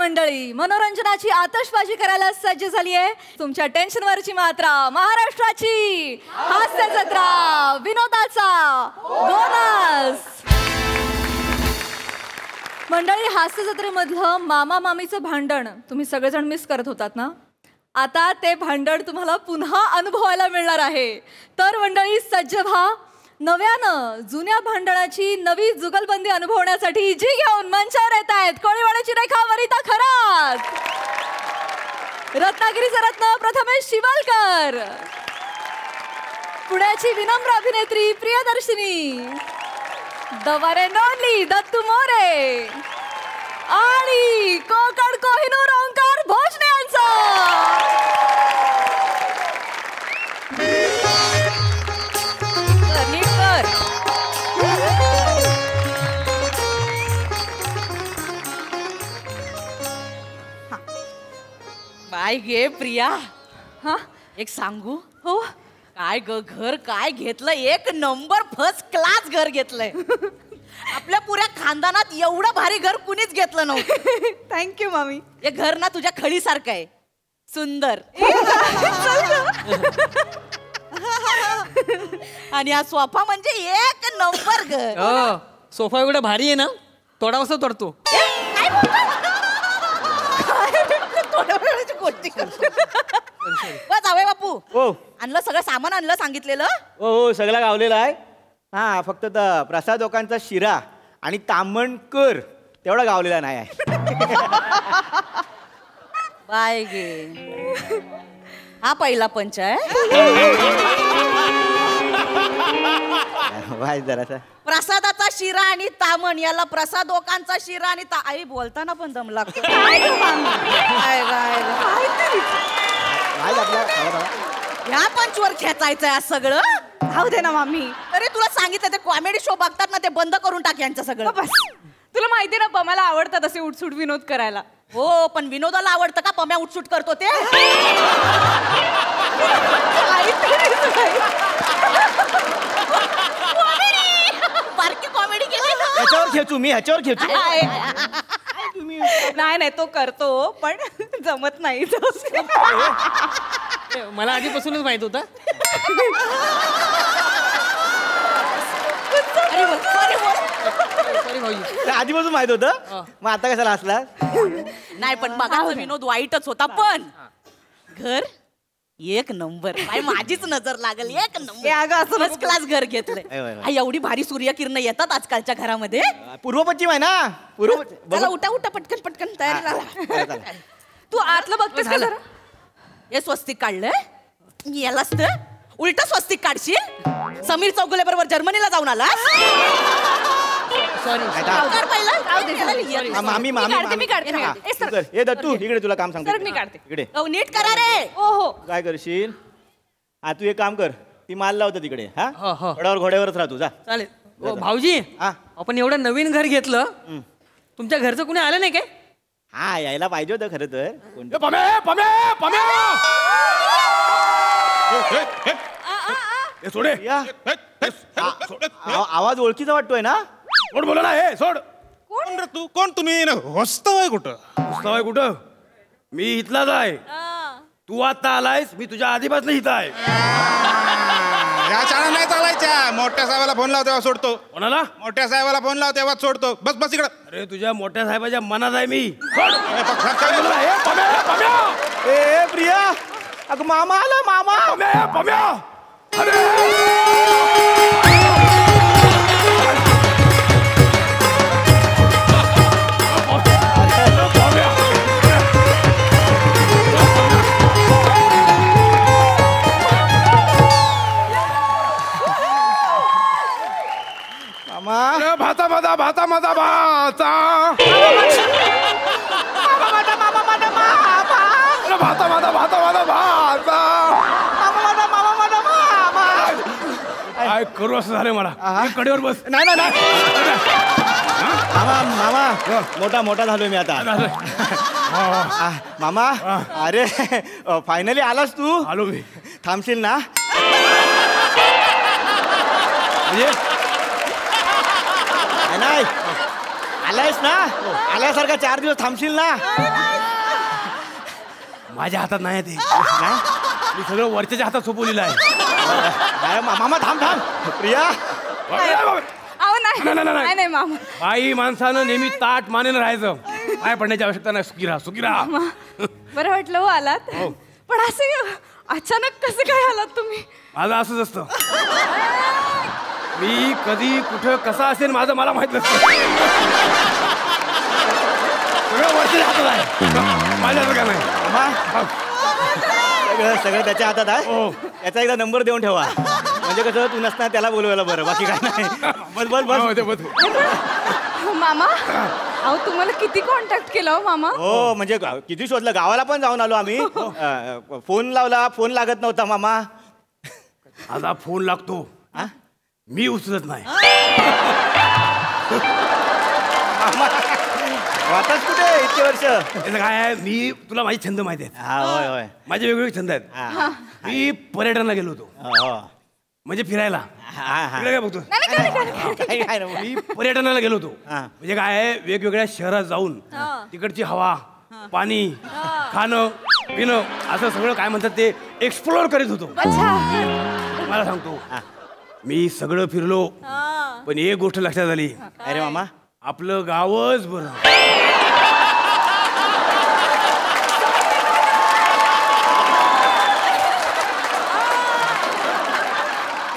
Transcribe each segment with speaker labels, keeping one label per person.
Speaker 1: मंडळी, मनोरंजनाची आतषबाजी करायला सज्ज झाली आहे. तुमच्या टेन्शनवरची मात्रा, महाराष्ट्राची हास्य जत्रा, विनोदाचा बोनस. मंडळी, हास्य जत्रेमधलं मामा मामीचं भांडण तुम्ही सगळेजण मिस करत होतात ना? आता ते भांडण तुम्हाला पुन्हा अनुभवायला मिळणार आहे. तर मंडळी सज्ज व्हा. नव्यानं जुन्या भांडणाची नवी जुगलबंदी अनुभवण्यासाठी जी घेऊन मंचावर येत आहेत कोळीवाड्याची रेखा वरिता खरात, रत्नागिरीचा रत्न प्रथमेश शिवालकर, पुण्याची विनम्र अभिनेत्री Priyadarshini, the one and only Dattu More आणि कोकण कोहिनूर ओंकार भोसले यांचा.
Speaker 2: काय गे प्रिया,
Speaker 1: हा
Speaker 2: एक सांगू?
Speaker 1: हो.
Speaker 2: काय ग, घर काय घेतलं, एक नंबर फर्स्ट क्लास घर घेतलंय. आपल्या पुऱ्या खानदानात एवढं भारी घर कुणीच घेतलं नव्हतं.
Speaker 1: थँक्यू मामी.
Speaker 2: हे घर ना तुझ्या खळीसारखं आहे, सुंदर. आणि हा सोफा म्हणजे एक नंबर घर.
Speaker 3: सोफा एवढा भारी आहे ना, तोडा वाजता तोडतो.
Speaker 2: जावे बापू,
Speaker 4: हो
Speaker 2: आणलं सगळं सामान, आणलं सांगितलेलं.
Speaker 4: हो हो सगळं गावलेलं आहे. हा फक्त प्रसाद लोकांचा शिरा आणि तामणकर तेवढा गावलेला नाही आहे.
Speaker 2: बाय गे, हा पहिला पंच आहे.
Speaker 4: वाय जरासा
Speaker 2: प्रसादाचा शिरा आणि तामण, याला प्रसादोकांचा शिरा आणि आई बोलताना पण दम लागतो. ह्या पंचवर खेचायचंय आज सगळं.
Speaker 1: राहू दे ना मामी.
Speaker 2: तरी तुला सांगितलं ते कॉमेडी शो बघतात ना, ते बंद करून टाक यांचं सगळं.
Speaker 1: बस, तुला माहिती ना पमाला आवडतात असे उठसूट विनोद करायला.
Speaker 2: हो, पण विनोदाला आवडतं का पम्या उठसूट करतो ते? बारकी कॉमेडी केली.
Speaker 4: ह्याच्यावर खेचू मी, ह्याच्यावर खेचू.
Speaker 1: नाही नाही, तो करतो पण जमत नाही.
Speaker 3: मला आधीपासूनच माहित होता. सॉरी भाऊजी.
Speaker 4: आधीपासून माहित होतं, मग आता कशाला असला?
Speaker 2: नाही पण मगाचा विनोद वाईटच होता, पण घर एक नंबर. माझीच नजर लागल, एक नंबर फर्स्ट क्लास घर घेतलंय. एवढी भारी सूर्यकिरण येतात आजकालच्या घरामध्ये.
Speaker 4: पूर्व पश्चिम आहे ना, पूर्व.
Speaker 2: चला उठा उठा, पटकन पटकन तयारी झाला.
Speaker 1: तू आतलं बघतेस का जरा?
Speaker 2: हे स्वस्तिक काढलंय, यालाच तर उलट स्वस्तिक काढशील. समीर चौगुले बरोबर जर्मनीला जाऊन आला.
Speaker 4: मामी
Speaker 1: मी काढते.
Speaker 4: हे दत्तू इकडे, तुला काम सांगतो.
Speaker 1: मी काढते
Speaker 4: इकडे.
Speaker 2: नीट करा रे.
Speaker 1: हो.
Speaker 4: काय करशील? हा तू एक काम कर, ती माल लावतं तिकडे. हा
Speaker 3: हो.
Speaker 4: घोड्यावरच राहतो. जा.
Speaker 3: चालेल. भाऊजी, आपण एवढं नवीन घर घेतलं, तुमच्या घरचं कुणी आलं नाही काय?
Speaker 4: हा यायला पाहिजे होतं खरं तर. आवाज ओळखीचा वाटतोय ना?
Speaker 5: कोण बोला ना? हे सोड. कोण रे तू? कोण तुम्ही? होस्तवाय कुठं? होस्तवाय कुठं? मी इथलाच आहे. तू आता आलायस, मी तुझ्या आधीपासून इथं आहे.
Speaker 6: या शाळा नाही चालायच्या. मोठ्या साहेबाला फोन लाव तेव्हा सोडतो.
Speaker 5: कोणाला?
Speaker 6: मोठ्या साहेबाला फोन लाव तेव्हा सोडतो. बस बस इकडं.
Speaker 5: अरे तुझ्या मोठ्या साहेबाच्या मनात आहे मी.
Speaker 4: ए प्रिया, अगं मामा आला. मामा
Speaker 5: भाता भाता भाता भाता भाता भाता भाता भाता भाता भाता. काय करू असं झालं मला. कडेवर बस.
Speaker 4: नाही मामा, मोठा झालोय मी आता. मामा, अरे फायनली आलास तू.
Speaker 5: आलो मी.
Speaker 4: थांबशील ना? नाही आलायस ना आल्यासारखा 4 दिवस थांबशील ना.
Speaker 5: माझ्या हातात नाही ते,
Speaker 4: नाही?
Speaker 5: मी सगळं वरच्याच्या हातात सोपवलेलं आहे.
Speaker 4: नाही, मामा थांब प्रिया.
Speaker 1: अहो नाही नाही मामा.
Speaker 5: बाई माणसानं नेहमी ताट मानेनं राहायचं, पाय पडण्याची आवश्यकता नाही. सुखी राहा.
Speaker 1: बरं वाटलं हो आलात.
Speaker 5: हो.
Speaker 1: पण असं अचानक कसं काय आलात तुम्ही?
Speaker 5: माझं असंच असतं, मी कधी कुठं कसा असेल माझं मला माहित नसतं. सगळं वरच्या हातात आहे, माझ्याचं काय नाही.
Speaker 4: मामा, सगळं त्याच्या हातात आहे.
Speaker 5: हो.
Speaker 4: याचा एकदा नंबर देऊन ठेवा, म्हणजे कसं तू नसता त्याला बोलवायला बरं, बाकी काय नाही. बस.
Speaker 1: मामा अहो तुम्हाला किती कॉन्टॅक्ट केला हो मामा?
Speaker 4: हो म्हणजे किती शोधलं, गावाला पण जाऊन आलो आम्ही. फोन लावला, फोन लागत नव्हता मामा.
Speaker 5: माझा फोन लागतो, मी उचलत नाही.
Speaker 4: वाटच कुठे इतके वर्ष.
Speaker 5: त्याचं काय आहे, मी तुला माझे छंद माहिती आहेत.
Speaker 4: हा होय होय.
Speaker 5: माझे वेगवेगळे छंद आहेत. मी पर्यटनाला गेलो होतो,
Speaker 4: हो.
Speaker 5: म्हणजे फिरायला. इकडे काय बघतो,
Speaker 4: काय नाही.
Speaker 5: मी पर्यटनाला गेलो होतो. म्हणजे काय आहे, वेगवेगळ्या शहरात जाऊन तिकडची हवा, पाणी, खाणं पिणं असं सगळं काय म्हणतात ते एक्सप्लोअर करीत होतो. मला सांगतो, मी सगळं फिरलो, पण एक गोष्ट लक्षात आली.
Speaker 4: अरे मामा,
Speaker 5: आपलं गावच बरं.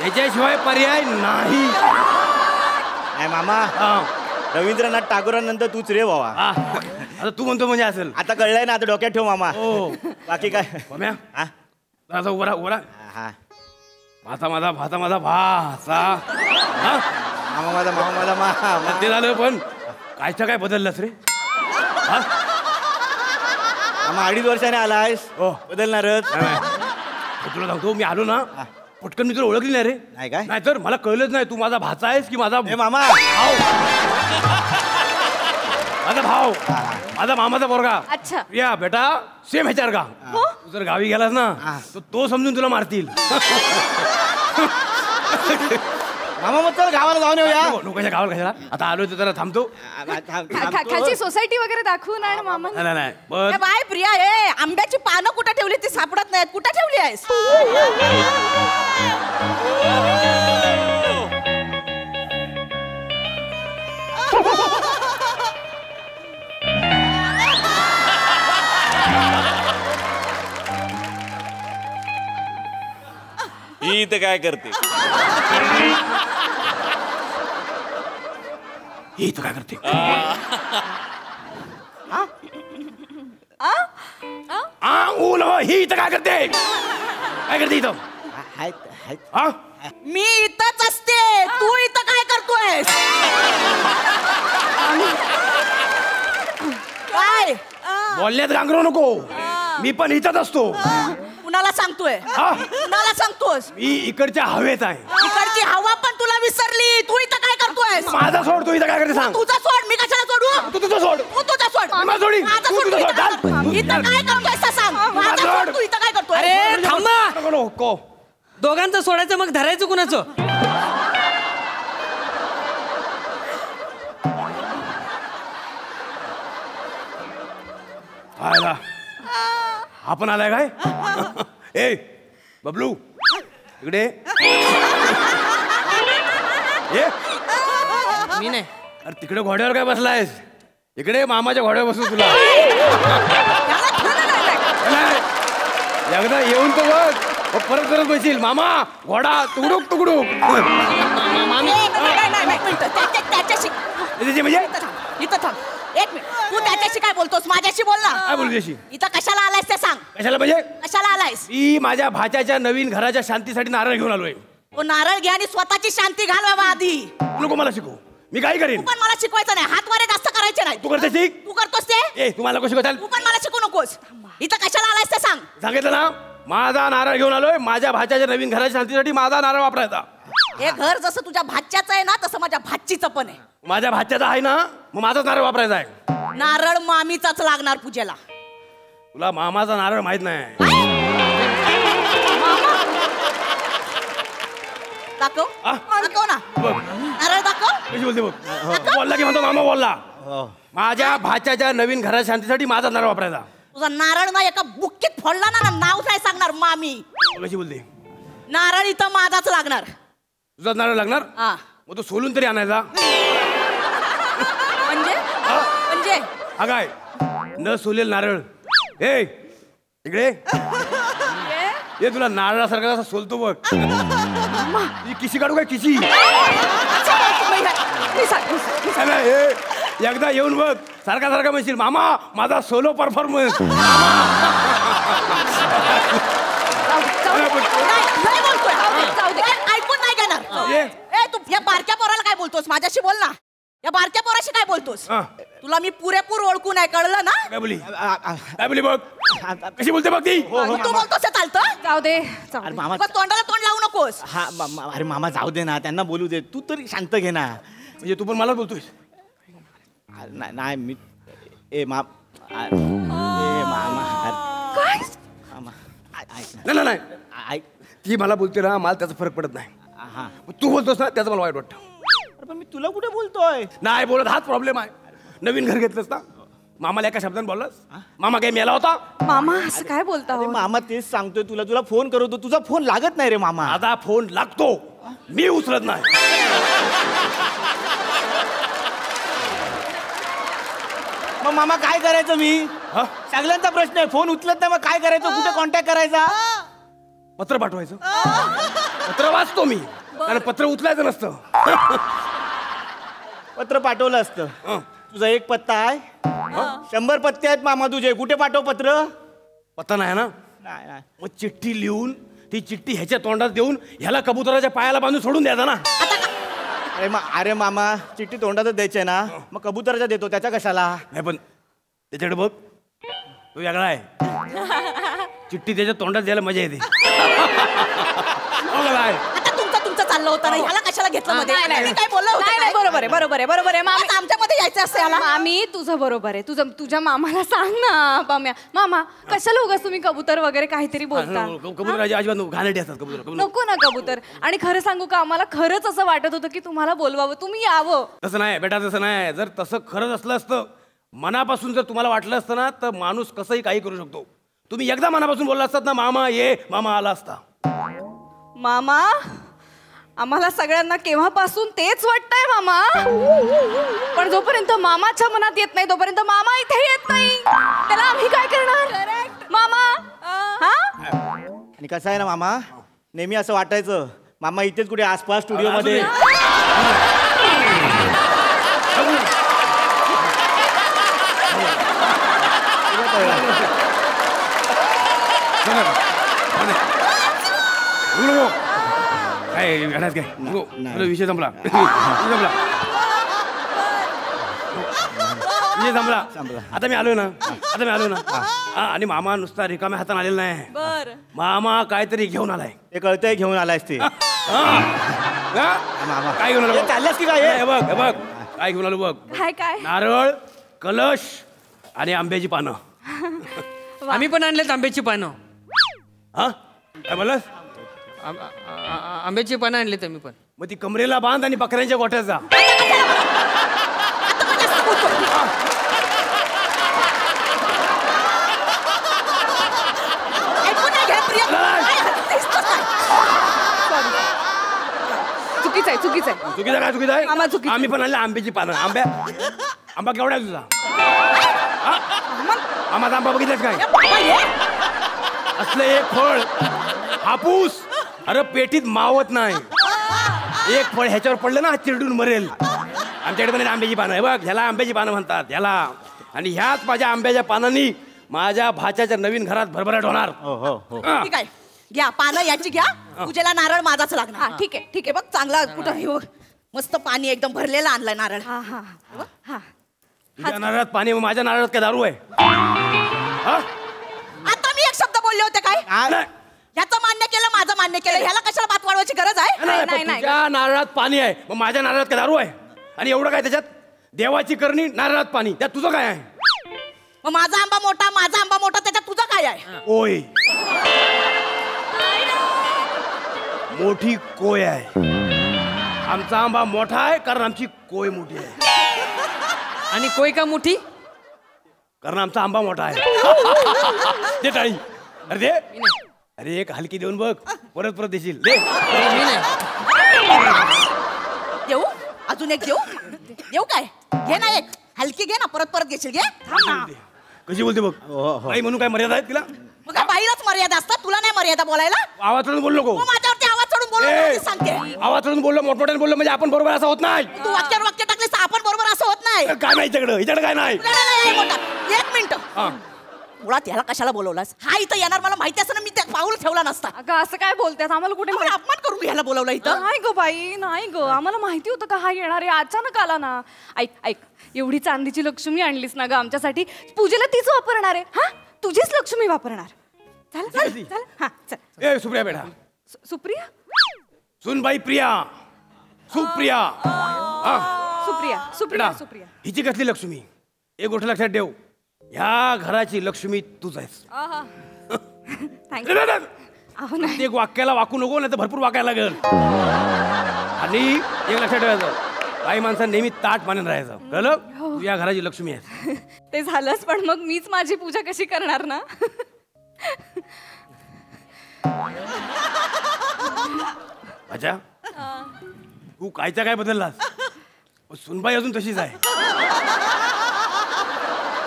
Speaker 5: याच्याशिवाय पर्याय नाही.
Speaker 4: मामा, रवींद्रनाथ टागोरांनंतर तूच रे बाबा.
Speaker 5: आता तू म्हणतो म्हणजे असेल.
Speaker 4: आता कळलंय ना, आता डोक्यात ठेव मामा.
Speaker 5: हो.
Speaker 4: बाकी काय
Speaker 5: उभा भाता माझा भाचा.
Speaker 4: मामा माझा
Speaker 5: ते झालं, पण कायच्या काय बदललंस रे?
Speaker 4: मामा 2.5 वर्षाने आलायस.
Speaker 5: हो.
Speaker 4: बदलणारच.
Speaker 5: तुला सांगतो, मी आलो ना पटकन मी तुला ओळखली नाही रे.
Speaker 4: नाही काय?
Speaker 5: नाही तर मला कळलंच नाही तू माझा भाचा आहेस की माझा
Speaker 4: मामा
Speaker 5: भाऊ. माझा भाऊ, माझा मामाचा पोरगा.
Speaker 1: अच्छा.
Speaker 5: या बेटा सेम ह्याच्यावर का तू जर गावी गेलास ना तर तो समजून तुला मारतील.
Speaker 4: मामा मग चल गावाला जाऊन येऊया.
Speaker 5: लोकांच्या गावाला कशाला, आता आलो तर जरा थांबतो.
Speaker 1: खालची सोसायटी वगैरे दाखवून आणि मामा.
Speaker 5: नाही पण
Speaker 2: बाय प्रिया, आंब्याची पानं कुठे ठेवली ती सापडत नाहीत, कुठे ठेवली आहेस?
Speaker 7: ही इथं काय करते?
Speaker 5: ही इथं काय करते? ही इथं काय करते? काय करते इथं?
Speaker 2: मी इथंच असते, तू इथं काय करतोय? काय
Speaker 5: बोलण्यात गांगरू नको, मी पण इथंच असतो.
Speaker 2: कुणाला सांगतोय? कुणाला सांगतोस?
Speaker 5: मी इकडच्या हवेत आहे.
Speaker 2: इकडची हवा पण तुला विसरली, तू इथं काय करतोय?
Speaker 5: माझा सोड, तू इथं काय करते सांग.
Speaker 2: तुझा सोड, मी कशाला सोडू?
Speaker 5: तू तुझं सोड.
Speaker 2: तू तुझा सोड.
Speaker 5: माझा सोडी.
Speaker 2: माझा
Speaker 5: तू
Speaker 2: सोड,
Speaker 5: तुझं
Speaker 2: तू
Speaker 5: सोड.
Speaker 2: इथं इथं काय करतोय ते सांग. माझा सोड, तू इथं काय करतोय?
Speaker 3: अरे थांबा,
Speaker 5: नको.
Speaker 3: दोघांचं सोडायचं मग धरायचं कुणाचं?
Speaker 5: आला आपण आलाय काय? ए बबलू इकडे ये.
Speaker 3: मी नाही.
Speaker 5: अरे तिकडे घोड्यावर काय बसलायस? इकडे मामाच्या घोड्यावर बसू तुला. एकदा येऊन तर बघ, परत करत बसील. मामा घोडा तुकडूक तुकडूक.
Speaker 2: त्याच्याशी म्हणजे इथं थांब एक मिनिट. तू त्याच्याशी काय बोलतोस? माझ्याशी बोल ना.
Speaker 5: काय बोलू त्याशी?
Speaker 2: इथं कशाला आलायस ते सांग.
Speaker 5: कशाला म्हणजे?
Speaker 2: कशाला आलायस?
Speaker 5: मी माझ्या भाच्याच्या नवीन घराच्या शांतीसाठी नारळ घेऊन आलोय.
Speaker 2: तो नारळ घ्या आणि स्वतःची शांती घाल बाबा आधी.
Speaker 5: नको मला शिकू, मी काय करेन.
Speaker 2: तू पण मला शिकवायचं नाही, हात वारे जास्त करायचे नाही.
Speaker 5: तू करते शिक.
Speaker 2: तू करतोस ते.
Speaker 5: ए तुम्हाला नको शिकवताल.
Speaker 2: तू पण मला शिकू नकोस. इथं कशाला आलायस ते सांग.
Speaker 5: सांगितलं ना, माझा नारळ घेऊन आलोय. माझ्या भाच्याच्या नवीन घराच्या शांतीसाठी माझा नारळ वापरायचा.
Speaker 2: हे घर जसं तुझ्या भाच्याचं आहे ना, तसं माझ्या भाचीचं पण आहे.
Speaker 5: माझ्या भाच्याचा आहे ना, मग माझाच नारळ वापरायचा आहे.
Speaker 2: नारळ मामीचाच लागणार पूजेला.
Speaker 5: तुला मामाचा नारळ माहित नाही.
Speaker 2: दाखव. दाखव ना
Speaker 5: बघ
Speaker 2: नारळ दाखव.
Speaker 5: कशी बोलते बघ. बोलला की म्हणतो मामा बोलला. माझ्या भाच्याच्या नवीन घराच्या शांतीसाठी माझा नारळ वापरायचा.
Speaker 2: तुझा नारळ ना एका बुक्कीत फोडला ना, नाव काय सांगणार मामी.
Speaker 5: कशी बोलते?
Speaker 2: नारळ इथं माझाच लागणार.
Speaker 5: तुझा नारळ लागणार?
Speaker 2: हा.
Speaker 5: मग तो सोलून तरी आणायचा.
Speaker 2: म्हणजे
Speaker 5: अगाय न सोलेल नारळ. ए इकडे ये, तुला नारळासारखा कसा सोलतो बघ. ही किशी काढू काय किशी? एकदा येऊन बघ, सारखा सारखा म्हणशील मामा माझा सोलो परफॉर्मन्स.
Speaker 2: ऐकून नाही घेणार. तू या बारक्या पोराला काय बोलतोस? माझ्याशी बोल ना. या बारक्या पोराशी काय बोलतोस? तुला मी पुरेपूर ओळखून आहे, कळलं ना?
Speaker 5: काय बोली बघ, कशी बोलते बघ ती.
Speaker 2: तू बोलतोस चालतं?
Speaker 1: जाऊ दे.
Speaker 4: अरे मामा,
Speaker 2: तोंडाला तोंड लावू नकोस.
Speaker 4: हा अरे मामा जाऊ दे ना, त्यांना बोलू दे. तू तरी शांत घे ना.
Speaker 5: म्हणजे तू पण मला बोलतोय?
Speaker 4: नाही मी मामा
Speaker 5: नाही
Speaker 4: ऐक.
Speaker 5: ती मला बोलते ना, मला त्याचा फरक पडत नाही.
Speaker 4: हा
Speaker 5: तू बोलतोस ना, त्याचं मला वाईट वाटतं.
Speaker 4: अरे पण मी तुला कुठे बोलतोय?
Speaker 5: नाही बोलत, हाच प्रॉब्लेम आहे. नवीन घर घेतलंस ना, मामाला एका शब्दाने बोललास? मामा काय मेला होता?
Speaker 1: मामा असं काय बोलता?
Speaker 4: अरे मामा तेच सांगतोय तुला फोन करतो, तुझा फोन लागत नाही रे मामा.
Speaker 5: आता फोन लागतो, मी उचलत नाही.
Speaker 4: मग मामा काय करायचं? मी सगळ्यांचा प्रश्न आहे. फोन उचलत नाही, मग काय करायचं? कुठे कॉन्टॅक्ट करायचा?
Speaker 5: पत्र पाठवायचं. पत्र वाचतो मी, कारण पत्र उचलायचं नसतं.
Speaker 4: पत्र पाठवलं असतं. तुझा एक पत्ता आहे, 100 पत्ते आहेत मामा तुझे. कुठे पाठव पत्र?
Speaker 5: पत्ता नाही ना.
Speaker 4: नाही.
Speaker 5: मग चिठ्ठी लिहून ती चिठ्ठी ह्याच्या तोंडात देऊन ह्याला कबुतराच्या पायाला बांधून सोडून द्यायचा ना.
Speaker 4: अरे मामा चिठ्ठी तोंडातच द्यायची ना, मग कबुतराच्या देतो, त्याच्या कशाला?
Speaker 5: नाही पण त्याच्याकडे बघ, तो वेगळा आहे. चिठ्ठी त्याच्या तोंडात द्यायला मजा येते.
Speaker 2: आता तुमचं चाललं होतं ना, ह्याला कशाला घेतलं मध्ये? मी काय बोललो होतो काय?
Speaker 1: बरोबर आहे मामी.
Speaker 2: आमच्यामध्ये यायचं असतं याला.
Speaker 1: मामी तुझं बरोबर आहे. तुझ्या मामाला सांग ना. मामा कशाला उगाच तुम्ही कबूतर वगैरे काहीतरी बोलता?
Speaker 5: कबुतराची अजिबात घाणेरडी असतात कबुतर.
Speaker 1: नको ना कबूतर. आणि खरं सांगू का, आम्हाला खरंच असं वाटत होतं की तुम्हाला बोलवावं, तुम्ही यावं.
Speaker 5: तसं नाही बेटा, तसं नाही. जर तसं खरंच असलं असतं, मनापासून जर तुम्हाला वाटलं असतं ना, तर माणूस कसंही काही करू शकतो. तुम्ही एकदा मनापासून बोलला असतात ना, मामा ये, मामा आला असता.
Speaker 1: मामा आम्हाला सगळ्यांना केव्हापासून तेच वाटतंय मामा. पण जोपर्यंत मामाच्या मनात येत नाही, तोपर्यंत मामा इथे येत नाही. त्याला आम्ही काय करणार मामा?
Speaker 4: आणि कसं आहे ना मामा, नेहमी असं वाटायचं मामा इथेच कुठे आसपास स्टुडिओमध्ये.
Speaker 5: काय घरात काय विषय संपला. विषय संपला. आता मी आलो ना. आणि मामा नुसता रिकाम्या हाताने आलेला नाही. मामा काहीतरी घेऊन आलाय.
Speaker 4: ते कळतंय घेऊन आलायस ते.
Speaker 5: मामा काय घेऊन आलो?
Speaker 4: चालल्यास की काय?
Speaker 5: बघ काय घेऊन आलो बघ.
Speaker 1: काय?
Speaker 5: नारळ, कलश आणि आंब्याची पानं.
Speaker 3: आम्ही पण आणलेत आंब्याची पानं.
Speaker 5: हा काय बोललास?
Speaker 3: आंब्याची पानं आणलीत आम्ही पण.
Speaker 5: मग ती कमरेला बांध आणि बकऱ्यांच्या गोठ्याचा.
Speaker 1: चुकीचं आहे.
Speaker 5: आम्ही पण आणले आंब्याची पानं. आंबा केवढा आहे तुझा? आंबाचा आंबा बघितलास काय? असलं एक फळ हापूस, अरे पेटीत मावत नाही. एक फळ ह्याच्यावर पडलं ना, चिरडून मरेल. आमच्याकडे पण आंब्याची पानं आहे बघ. ह्याला आंब्याची पानं म्हणतात ह्याला. आणि ह्याच माझ्या आंब्याच्या पानांनी माझ्या भाच्याच्या नवीन घरात भरभराट होणार.
Speaker 2: ठीक आहे, घ्या पानं याची घ्या. पूजेला नारळ माझाच लागणार. ठीक आहे बघ, चांगला कुठं हे बघ, मस्त पाणी एकदम भरलेलं आणलंय नारळ.
Speaker 5: तुझ्या नारळात पाणी, माझ्या नारळात काय दारू आहे?
Speaker 2: आता मी एक शब्द बोलले होते काय? ह्याचं मान्य केलं, माझं मान्य केलं. ह्याला कशाला बात वाढवायची गरज आहे?
Speaker 1: नाही.
Speaker 5: तुझ्या नारळात पाणी आहे, मग माझ्या नारळात काय दारू आहे? आणि एवढं काय त्याच्यात? देवाची करणी नारळात पाणी, त्यात तुझं काय आहे?
Speaker 2: मग माझा आंबा मोठा, त्याच्यात तुझं काय आहे?
Speaker 5: ओय, मोठी कोय आहे. आमचा आंबा मोठा आहे कारण आमची कोय मोठी आहे.
Speaker 3: आणि कोय का मुठी?
Speaker 5: कारण आमचा आंबा मोठा आहे. दे टाळी. अरे दे. अरे एक हलकी देऊन बघ, परत परत देशील. दे.
Speaker 3: मी नाही.
Speaker 2: देऊ अजून एक देऊ देऊ काय घे ना एक हलकी घे ना परत परत घेशील घे थांब ना.
Speaker 5: कशी बोलते बघ. आई म्हणून काय मर्यादा आहेत तिला?
Speaker 2: मग काय बाईलाच मर्यादा असतात तुला नाही मर्यादा बोलायला?
Speaker 5: आवाज चढून बोल नको.
Speaker 2: तू माझ्यावरती आवाज चढून बोलू
Speaker 5: ए,
Speaker 2: नको सांगते.
Speaker 5: आवाज चढून बोललो, मोठमोठ्याने बोललो म्हणजे आपण बरोबर असं होत नाही.
Speaker 2: तू वाक्यावर वाक्य टाकलेस तर आपण बरोबर असं होत नाही.
Speaker 5: काय नाही हिच्याकडे काय नाही.
Speaker 2: नाही, मोठा. एक मिनिट
Speaker 5: हा.
Speaker 2: मुळात याला कशाला बोलवलास? हा इथं येणार मला माहिती असं मी त्या पाऊल ठेवला नसता.
Speaker 1: अगं असं काय बोलतात, आम्हाला कुठे
Speaker 2: आपण अपमान करून घ्यायला बोलवलं इथं.
Speaker 1: नाही ग बाई, नाही ग, आम्हाला माहिती होतं का हा येणार आहे, अचानक आला ना. ऐक ऐक, एवढी चांदीची लक्ष्मी आणलीस ना ग आमच्यासाठी, पूजेला तीच वापरणार आहे. हा, तुझीच लक्ष्मी वापरणार. चल चल चल. हा चल.
Speaker 5: ए सुप्रिया बेटा.
Speaker 1: सुप्रिया?
Speaker 5: सुनबाई प्रिया. सुप्रिया. हा.
Speaker 1: सुप्रिया सुप्रिया
Speaker 5: बेटा,
Speaker 1: सुप्रिया.
Speaker 5: हिची कसली लक्ष्मी? एक गोष्ट लक्षात ठेव, ह्या घराची लक्ष्मी तूच आहेस.
Speaker 1: थँक्यू. अहो नाही.
Speaker 5: एक वाक्याला वाकू नको, नाही तर भरपूर वाकायला लागेल. आणि एक लक्षात ठेवायचं, काही माणसांनी नेहमी ताट मानून राहायचं, कळलं? तू या घराची लक्ष्मी आहेस.
Speaker 1: ते झालंच, पण मग मीच माझी पूजा कशी करणार ना?
Speaker 5: अच्छा, तू कायच्या काय बदललास? सुनबाई अजून तशीच आहे,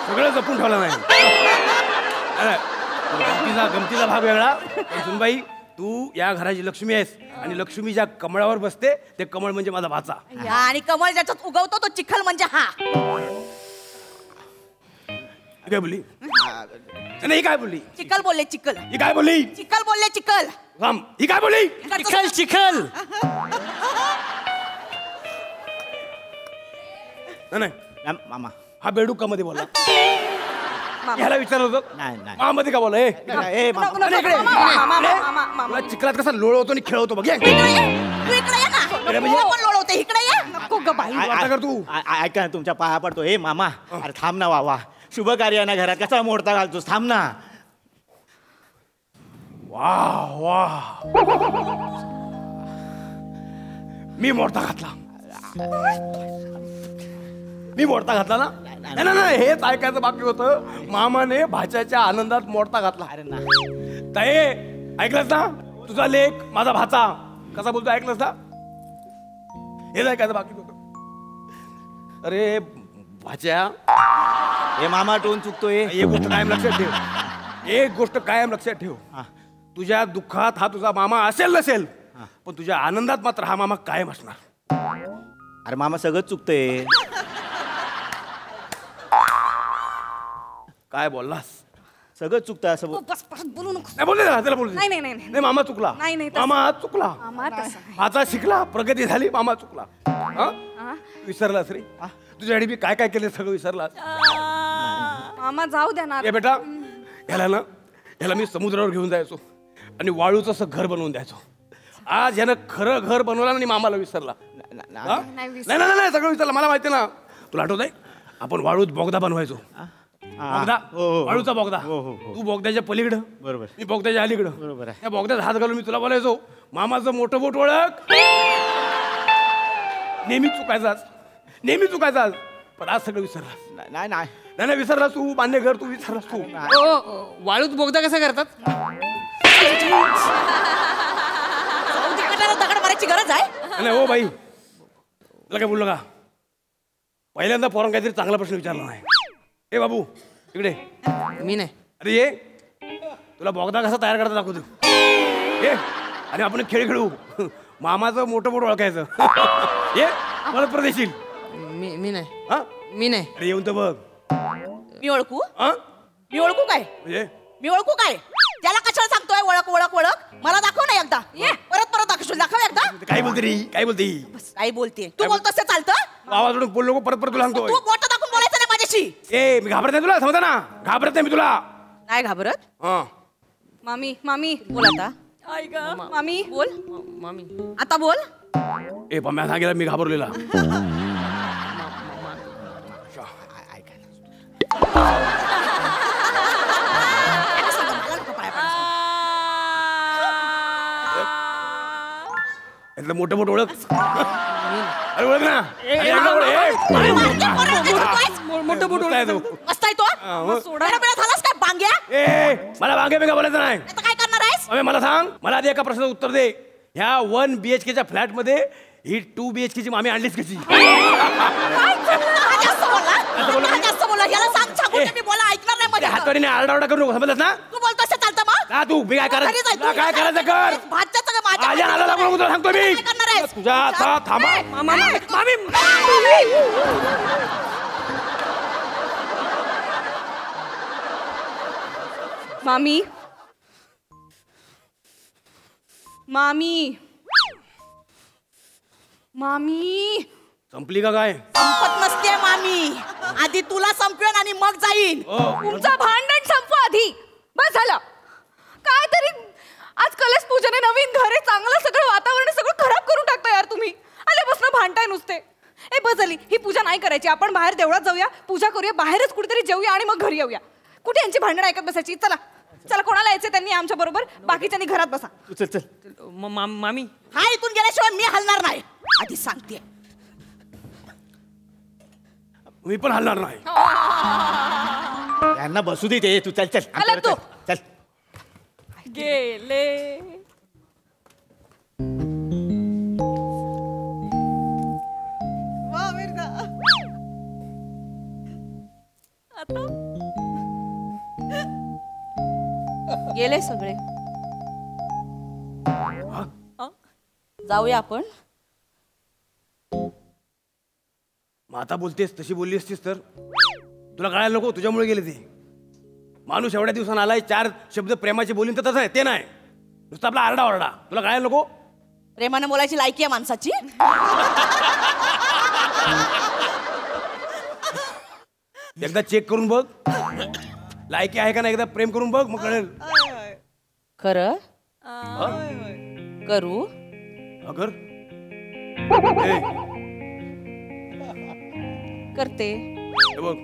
Speaker 5: सगळं जपून ठेवलं नाही. अरे, गमतीचा भाग वेगळा. पण सुनबाई, तू या घराची लक्ष्मी आहेस, आणि लक्ष्मी ज्या कमळावर बसते ते कमळ म्हणजे माझा भाचा.
Speaker 2: आणि कमळ ज्याच्यात उगवतो तो चिखल म्हणजे हा.
Speaker 5: ही काय बोलली? नाही, ही काय बोलली?
Speaker 2: चिखल बोलले चिखल.
Speaker 5: ही काय बोलली?
Speaker 2: चिखल बोलले चिखल.
Speaker 5: राम, ही काय बोलली?
Speaker 3: चिखल चिखल.
Speaker 5: नाही
Speaker 4: मामा
Speaker 5: हा बेडूक का मध्ये बोला? ह्याला विचारलं होतं
Speaker 4: नाही नाही
Speaker 5: मध्ये का बोला?
Speaker 4: ए मामा
Speaker 5: तुला चिखलात कसा लोळवतो आणि खेळवतो बघ.
Speaker 2: तू इकडे ये ना. पण लोळवते इकडे ये.
Speaker 1: नको ग बाई.
Speaker 5: आता कर तू.
Speaker 4: ऐका ना, तुमच्या पाया पडतो. ए मामा, अरे थांब ना वा. शुभ कार्याना घरात कसा मोडता घालतोस, थांब ना.
Speaker 5: वा वा, मी मोडता घातला. मी मोडता घातला ना? नाही नाही, हेच ऐकायचं बाकी होतं. मामाने भाच्याच्या आनंदात मोडता घातला.
Speaker 4: अरे ना,
Speaker 5: ताई ऐकलंस ना? तुझा लेक माझा भाचा कसा बोलतो ऐकलंस ना? हेच ऐकायचं बाकी होतं. अरे भाच्या,
Speaker 4: हे मामा टोन चुकतोय.
Speaker 5: एक गोष्ट कायम लक्षात ठेव, एक गोष्ट कायम लक्षात ठेव. तुझ्या दुःखात हा तुझा मामा असेल नसेल, पण तुझ्या आनंदात मात्र हा मामा कायम असणार.
Speaker 4: अरे मामा सगळंच चुकतंय.
Speaker 5: काय बोललास?
Speaker 4: सगळं चुकतं असं बोल.
Speaker 1: बस परत बोलू नको.
Speaker 5: नाही बोलले ना, त्याला बोलले.
Speaker 1: नाही, नाही, नाही, नाही.
Speaker 5: नाही, मामा चुकला.
Speaker 1: नाही, नाही, तसं-
Speaker 5: मामा चुकला.
Speaker 1: मामा तसं नाही.
Speaker 5: आता शिकला, प्रगती झाली, मामा चुकला. हा? विसरलास रे? तुझ्यासाठी मी काय काय केलं सगळं विसरलास?
Speaker 1: मामा जाऊ द्या ना.
Speaker 5: ए बेटा, ह्याला मी समुद्रावर घेऊन जायचो आणि वाळूचं असं घर बनवून द्यायचो. आज ह्यानं खरं घर बनवलं आणि मामाला विसरला. हा? नाही सगळं विसरला. मला माहिती ना, तुला आठवत आहे आपण वाळूत बोगदा बनवायचो. बोगदा, वाळूचा बोगदा. तू बोगद्याच्या पलीकडं,
Speaker 4: बरोबर.
Speaker 5: मी बोगद्याच्या अलीकडं.
Speaker 4: बरोबर आहे.
Speaker 5: त्या बोगद्यात हात घालून मी तुला बोलायचो, मामाचं मोठं बोट ओळख. नेहमी चुकायचाच. पण आज सगळं विसरलास.
Speaker 4: नाही नाही
Speaker 5: नाही विसरलास तू. मान्य घर, तू विसरलास तू.
Speaker 3: वाळूत बोगदा कसा करतात?
Speaker 2: दगड मारायची गरज आहे?
Speaker 5: नाही हो बाई, तुला काय बोललो का? पहिल्यांदा पोरांना काहीतरी चांगला प्रश्न विचारला नाही. ए बाबू इकडे.
Speaker 3: मी नाही.
Speaker 5: अरे ये, तुला बोगदा कसा तयार करता दाखवतो. ये, आणि आपण एक खेळ खेळू. मामाचं मोठं बोट ओळखायचं. ये परत परत येशील.
Speaker 3: मी नाही.
Speaker 5: हा?
Speaker 3: मी नाही.
Speaker 5: अरे येऊन तर बघ.
Speaker 2: मी ओळखू?
Speaker 5: हा?
Speaker 2: मी ओळखू काय?
Speaker 5: म्हणजे
Speaker 2: मी ओळखू काय? त्याला कशाला सांगतोय ओळख ओळख ओळख? मला दाखव ना एकदा. ये परत परत दाखव एकदा.
Speaker 5: काय बोलते रे? काय बोलते?
Speaker 2: काय बोलते? तू बोलतोस ते चालतं?
Speaker 5: आवाज बोल नको, परत परत तुला सांगतोय.
Speaker 2: तू बोट दाखवून बोलायचं नाही माझ्याशी.
Speaker 5: ए मी घाबरत नाही तुला, समजा ना, घाबरत नाही मी तुला.
Speaker 2: नाही घाबरत.
Speaker 5: हा.
Speaker 1: मामी
Speaker 2: बोल आता.
Speaker 1: मामी
Speaker 2: बोल
Speaker 3: मामी.
Speaker 2: आता बोल.
Speaker 5: ए पम्या सांगितलं मी घाबरलेला. यातलं मोठं मोठं ओळख. अरे ओळख ना.
Speaker 2: मारते, पोरं, काय करतोयस?
Speaker 3: मोठं बोट
Speaker 5: नुसता आहे तो.
Speaker 2: मस्त आहे तो
Speaker 5: मग.
Speaker 2: सोडायला वेळ झालास काय बांग्या
Speaker 5: ए मला मागे बिगा बोलायचं नाही.
Speaker 2: आता काय करणार आहेस
Speaker 5: अबे मला सांग, मला आधी एका प्रश्नाचं उत्तर दे. ह्या 1 BHK च्या फ्लॅट मध्ये ही 2 BHK ची मामी आणलीच कशी?
Speaker 2: जास्त बोला याला सांगू मी बोला ऐकणार नाही मध्ये
Speaker 5: हातवारीने आरडाओरडा करू नको, समजलंस ना?
Speaker 2: तू बोलतो असं चालतं मग
Speaker 5: का तू काय करायचं तुला काय करायचं कर.
Speaker 2: भातच्या सगळं
Speaker 5: माझ्या नादाला लागू नको, तुला सांगतो मी.
Speaker 2: काय करणार आहेस
Speaker 5: तुझ्या आता थांबा.
Speaker 1: मामी मामी मामी
Speaker 5: संपली का काय?
Speaker 2: संपत नसते मामी आधी तुला संपवेन आणि मग जाईन
Speaker 1: तुमचं भांडण संपवा आधी. बस झालं काय तरी. आज कलश पूजन आहे, नवीन घर आहे, चांगलं सगळं वातावरण आहे, सगळं खराब करून टाकता यार तुम्ही. आल्यापासून भांडताय नुसते. ए बस झाली, ही पूजा नाही करायची. आपण बाहेर देवळात जाऊया, पूजा करूया, बाहेरच कुठेतरी जेऊया आणि मग घरी येऊया. कुठे यांची भांडण ऐकत बसायची. चला चला, कोणाला यायचं त्यांनी आमच्या बरोबर, बाकीच्यांनी घरात बसा.
Speaker 4: चल चल.
Speaker 3: मामी
Speaker 2: हा इथून गेल्याशिवाय मी हलणार नाही आधी सांगते.
Speaker 5: मी पण हलणार नाही.
Speaker 4: यांना बसू दे ते. तू चल चल
Speaker 1: आला तू.
Speaker 4: चल.
Speaker 1: गेले आता
Speaker 2: गेले सगळे जाऊया आपण.
Speaker 5: मग आता बोलतेस तशी बोलली असतीस तर तुला कळायला नको, तुझ्यामुळे गेले ते. माणूस एवढ्या दिवसानं आलाय, 4 शब्द प्रेमाचे बोलीन तर तसं आहे ते नाही, नुसतं आपला आरडा ओरडा. तुला कळायला नको.
Speaker 2: प्रेमाने बोलायची लायकी आहे माणसाची.
Speaker 5: एकदा चेक करून बघ लायकी आहे का नाही, एकदा प्रेम करून बघ, मग कळेल.
Speaker 2: खरं करू
Speaker 5: अगर
Speaker 2: करते
Speaker 5: हे बघ,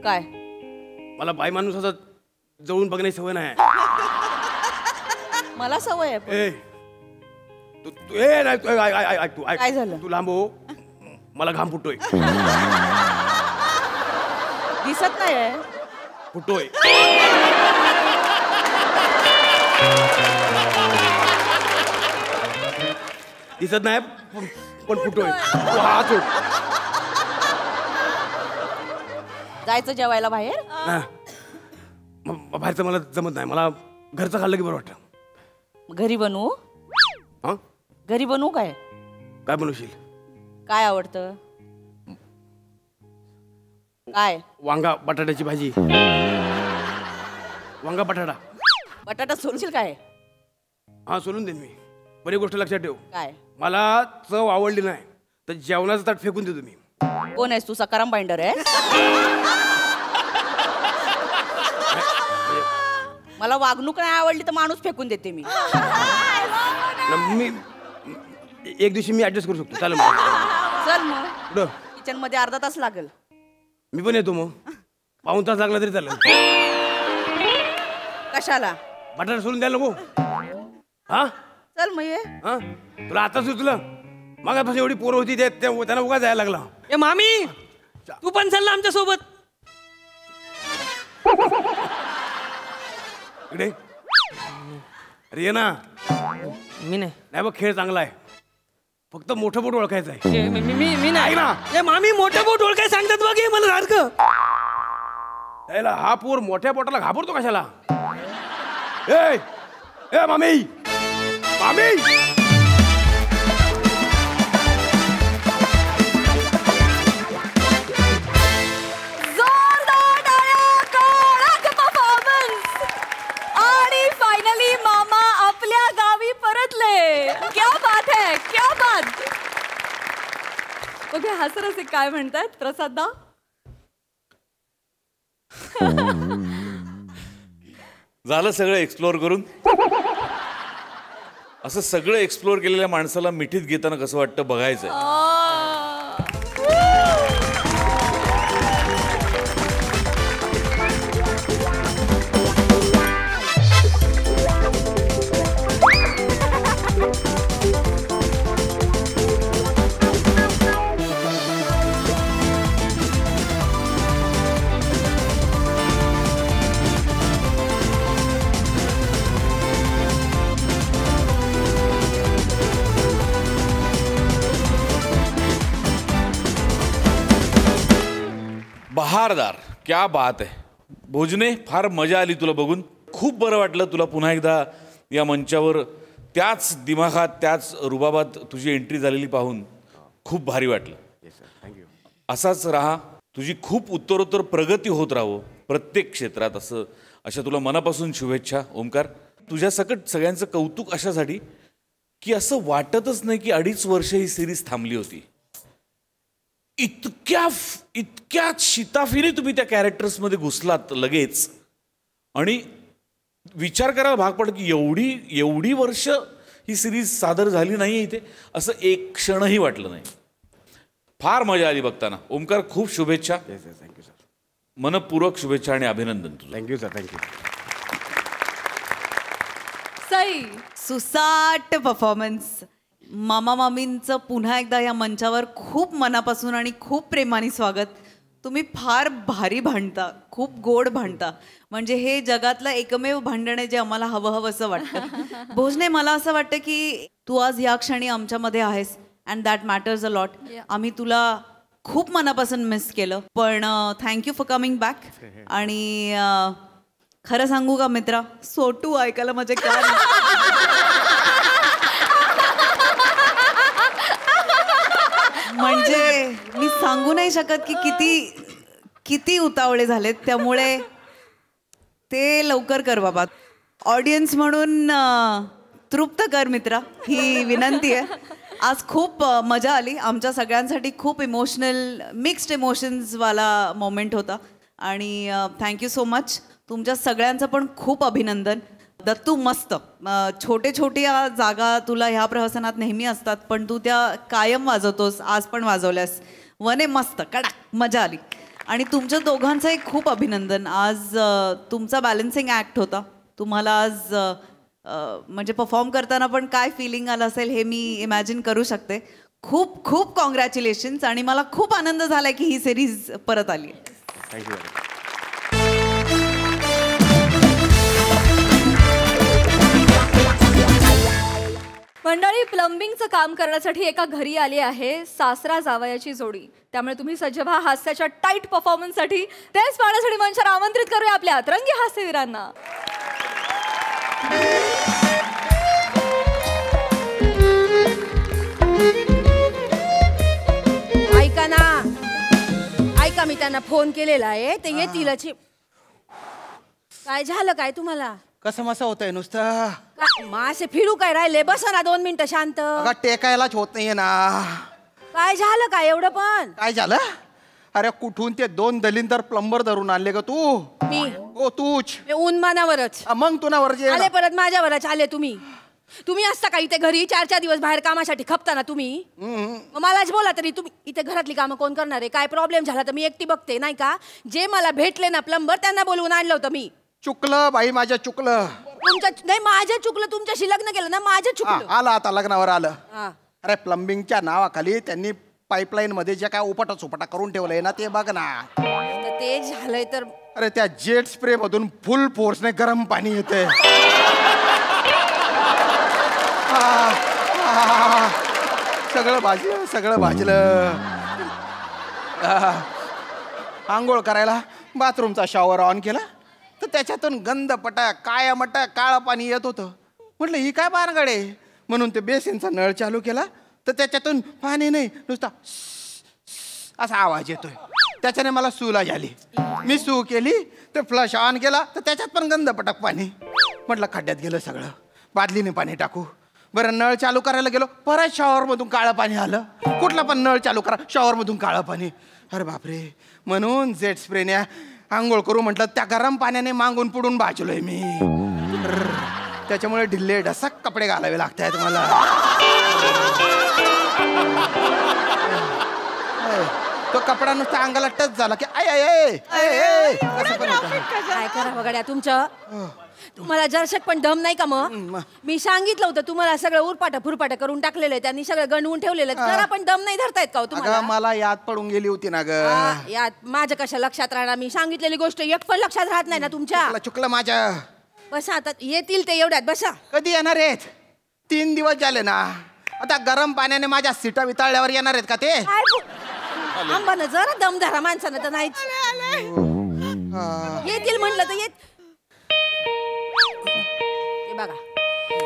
Speaker 2: काय
Speaker 5: मला बाई माणूस असं जवळून बघण्याची सवय नाही.
Speaker 2: मला सवय आहे पण.
Speaker 5: ए तू तू ए नाही तू ऐक तू ऐक.
Speaker 2: काय झालं?
Speaker 5: तू लांब हो, मला घाम फुटतोय.
Speaker 2: दिसत नाही
Speaker 5: फुटतोय. दिसत नाही पण फुटतोय. तू हात सोड.
Speaker 2: जायचं जेवायला बाहेर.
Speaker 5: हा. बाहेरचं मला जमत नाही, मला घरचं खाल्लं की बरं वाटतं.
Speaker 2: घरी बनवू.
Speaker 5: हा
Speaker 2: घरी बनवू काय
Speaker 5: काय बनवशील?
Speaker 2: काय आवडतं काय?
Speaker 5: वांगा बटाट्याची भाजी. वांगा बटाटा.
Speaker 2: बटाटा सोलशील काय?
Speaker 5: हा सोलून देईन मी. बरी गोष्ट लक्षात ठेव,
Speaker 2: काय
Speaker 5: मला चव आवडली नाही तर जेवणाचं ताट फेकून देतो मी.
Speaker 2: कोण आहेस तू? सकाराम बाइंडर आहे? मला वागणूक नाही आवडली तर माणूस फेकून देते मी.
Speaker 5: मी एक दिवशी मी ऍडजस्ट करू शकतो, चालेल मला.
Speaker 2: चल मग
Speaker 5: कुठं?
Speaker 2: किचन मध्ये अर्धा तास लागेल.
Speaker 5: मी पण येतो, मग पाऊण तास लागला तरी चालेल.
Speaker 2: कशाला?
Speaker 5: बटाटा सोलून द्यायला नको. हा
Speaker 2: चल मग ये.
Speaker 5: हा तुला आता सुचलं? मगापासून एवढी पोरं होती त्यांना उगा जायला लागला.
Speaker 3: ए मामी तू पण चल ना आमच्या सोबत.
Speaker 5: इकडे अरे ये ना.
Speaker 3: मी नाही.
Speaker 5: नाही बघ, खेळ चांगला आहे, फक्त मोठं बोट ओळखायचं आहे.
Speaker 3: ए, मी नाही
Speaker 5: ऐक ना.
Speaker 3: ए मामी मोठं बोट ओळखाय सांगतात बघ हे मला सारखं.
Speaker 5: त्याला हा पोर मोठ्या बोटाला घाबरतो कशाला? ए ए मामी मामी.
Speaker 1: जोरदार टाळ्या, कडक परफॉर्मन्स. आणि फायनली मामा आपल्या गावी परतले. क्या बात है, क्या बात. ओके, हसर असे काय म्हणतात प्रसाददा?
Speaker 7: झालं सगळं एक्सप्लोअर करून. असं सगळं एक्सप्लोअर केलेल्या माणसाला मिठीत घेताना कसं वाटतं बघायचं. बहारदार, क्या बात आहे. भोजने, फार मजा आली तुला बघून. खूप बरं वाटलं तुला पुन्हा एकदा या मंचावर त्याच दिमाखात त्याच रुबाबात तुझी एंट्री झालेली पाहून खूप भारी वाटलं.
Speaker 5: थँक्यू.
Speaker 7: असाच राहा, तुझी खूप उत्तरोत्तर प्रगती होत राहो प्रत्येक क्षेत्रात. अशा तुला मनापासून शुभेच्छा ओमकार. तुझ्या सकट सगळ्यांचं कौतुक अशासाठी की असं वाटतच नाही की 2.5 वर्ष ही सिरीज थांबली होती. इतक्या शिताफीने तुम्ही त्या कॅरेक्टर्समध्ये घुसलात लगेच. आणि विचार करायला भाग पडत की एवढी वर्ष ही सिरीज सादर झाली नाही इथे, असं एक क्षणही वाटलं नाही. फार मजा आली बघताना. ओमकार, खूप शुभेच्छा.
Speaker 5: Thank you sir.
Speaker 7: मनपूर्वक शुभेच्छा आणि अभिनंदन तुझं.
Speaker 5: Thank you sir. थँक्यू.
Speaker 1: सई,
Speaker 2: सुसाट परफॉर्मन्स. मामा मामींचं पुन्हा एकदा या मंचावर खूप मनापासून आणि खूप प्रेमाने स्वागत. तुम्ही फार भारी भांडता, खूप गोड भांडता. म्हणजे हे जगातलं एकमेव भांडण आहे जे आम्हाला हवंसं वाटतं. भोजने, मला असं वाटतं की तू आज या क्षणी आमच्यामध्ये आहेस and that matters a lot. आम्ही तुला खूप मनापासून मिस केलं, पण थँक्यू फॉर कमिंग बॅक. आणि खरं सांगू का मित्रा, सोटू ऐकायला म्हणजे काय म्हणजे मी सांगू नाही शकत की किती उतावळे झालेत. त्यामुळे ते लवकर कर बाबा. ऑडियन्स म्हणून तृप्त कर मित्रा, ही विनंती आहे. आज खूप मजा आली. आमच्या सगळ्यांसाठी खूप इमोशनल, मिक्स्ड इमोशन्सवाला मोमेंट होता. आणि थँक्यू सो मच. तुमच्या सगळ्यांचं पण खूप अभिनंदन. दत्तू, मस्त. छोट्या जागा तुला ह्या प्रहसनात नेहमी असतात, पण तू त्या कायम वाजवतोस. आज पण वाजवल्यास. वने, मस्त, कडक, मजा आली. आणि तुमच्या दोघांचंही खूप अभिनंदन. आज तुमचा बॅलन्सिंग ॲक्ट होता. तुम्हाला आज म्हणजे परफॉर्म करताना पण काय फिलिंग आलं असेल हे मी इमॅजिन करू शकते. खूप खूप कॉंग्रॅच्युलेशन्स. आणि मला खूप आनंद झाला की ही सिरीज परत आली.
Speaker 5: थँक्यू.
Speaker 1: मंडळी, प्लंबिंगचं काम करण्यासाठी एका घरी आली आहे सासरा जावयाची जोडी. त्यामुळे तुम्ही सज्ज व्हा हास्याच्या टाईट परफॉर्मन्ससाठी. तेच पाहण्यासाठी मंचावर आमंत्रित करूया आपल्या अतरंगी हास्यवीरांना.
Speaker 8: ऐका ना, ऐका, मी त्यांना फोन केलेला आहे, ते येतीलच. काय झालं काय तुम्हाला?
Speaker 6: कसं मसा होत आहे नुसतं.
Speaker 8: मासे फिरू काय राहिले? बसा ना 2 मिनिटं शांत.
Speaker 6: टेकायलाच होत नाहीये ना.
Speaker 8: काय झालं काय एवढं पण?
Speaker 6: काय झालं? अरे कुठून ते 2 दलिंदर प्लंबर धरून आणले ग तू?
Speaker 8: मी?
Speaker 6: ओ तूच.
Speaker 8: उन्मानावरच.
Speaker 6: मग तुनावर जे
Speaker 8: आले परत माझ्यावरच आले तुम्ही असता का इथे घरी 4-4 दिवस बाहेर कामासाठी खपता ना तुम्ही? मलाच बोला तरी तुम्ही इथे घरातली कामं कोण करणार आहे? काय प्रॉब्लेम झाला तर मी एकटी बघते, नाही का? जे मला भेटले ना प्लंबर त्यांना बोलवून आणलं होतं मी.
Speaker 6: चुकलं बाई, माझ्या चुकलं.
Speaker 8: नाही, माझं चुकलं. तुमच्याशी लग्न केलं ना, माझं चुकलं.
Speaker 6: आलं आता लग्नावर आलं.
Speaker 8: हा.
Speaker 6: अरे प्लंबिंगच्या नावाखाली त्यांनी पाईपलाईन मध्ये जे काय उपटा करून ठेवलंय ना ते बघ ना.
Speaker 8: तर ते झालंय तर.
Speaker 6: अरे त्या जेट स्प्रे मधून फुल फोर्सने गरम पाणी येते. सगळं भाजलं. आंघोळ करायला बाथरूमचा शॉवर ऑन केला तर त्याच्यातून गंधपटा काळ्यामटा काळं पाणी येत होतं. म्हटलं ही काय बारगाडे, म्हणून ते बेसिनचा नळ चालू केला तर त्याच्यातून पाणी नाही, नुसता असा आवाज येतोय. त्याच्याने मला सूला झाली. मी सू केली, ते फ्लश ऑन केला तर त्याच्यात पण गंधपटक पाणी. म्हटलं खड्ड्यात गेलं सगळं, बादलीने पाणी टाकू. बरं, नळ चालू करायला गेलो, परत शॉवरमधून काळं पाणी आलं. कुठला पण नळ चालू करा, शॉवरमधून काळं पाणी. अरे बापरे. म्हणून जेट स्प्रेने आंघोळ करू म्हटलं, त्या गरम पाण्याने मागून पुढून भाजलोय मी. त्याच्यामुळे ढिल्ले ढसक कपडे घालावे लागत आहेत मला. तो कपडा नुसता अंगाला टच झाला की आय
Speaker 8: काय करा बघड्या तुमचं. तुम्हाला जरशक पण दम नाही का? मग मी सांगितलं होतं तुम्हाला सगळं उरपाटा फुरपाटा करून टाकलेलं आहे त्यांनी, सगळं गंडवून ठेवलेलं आहे. जरा पण दम नाही धरतायत का तुम्हाला?
Speaker 6: मला याद पडून गेली होती ना ग.
Speaker 8: याद माझं कशा लक्षात राहणार? मी सांगितलेली गोष्ट एक पण लक्षात राहत नाही ना तुमच्या?
Speaker 6: चुकलं माझ्या.
Speaker 8: बसा आता, येतील ते एवढ्यात. बसा.
Speaker 6: कधी येणार आहेत? 3 दिवस झाले ना. आता गरम पाण्याने माझ्या सीटा वितळल्यावर येणार आहेत का ते?
Speaker 8: आंबा ना जरा दमदारा माणसानं तर नाहीच. येतील म्हणलं तर येत. हे बघा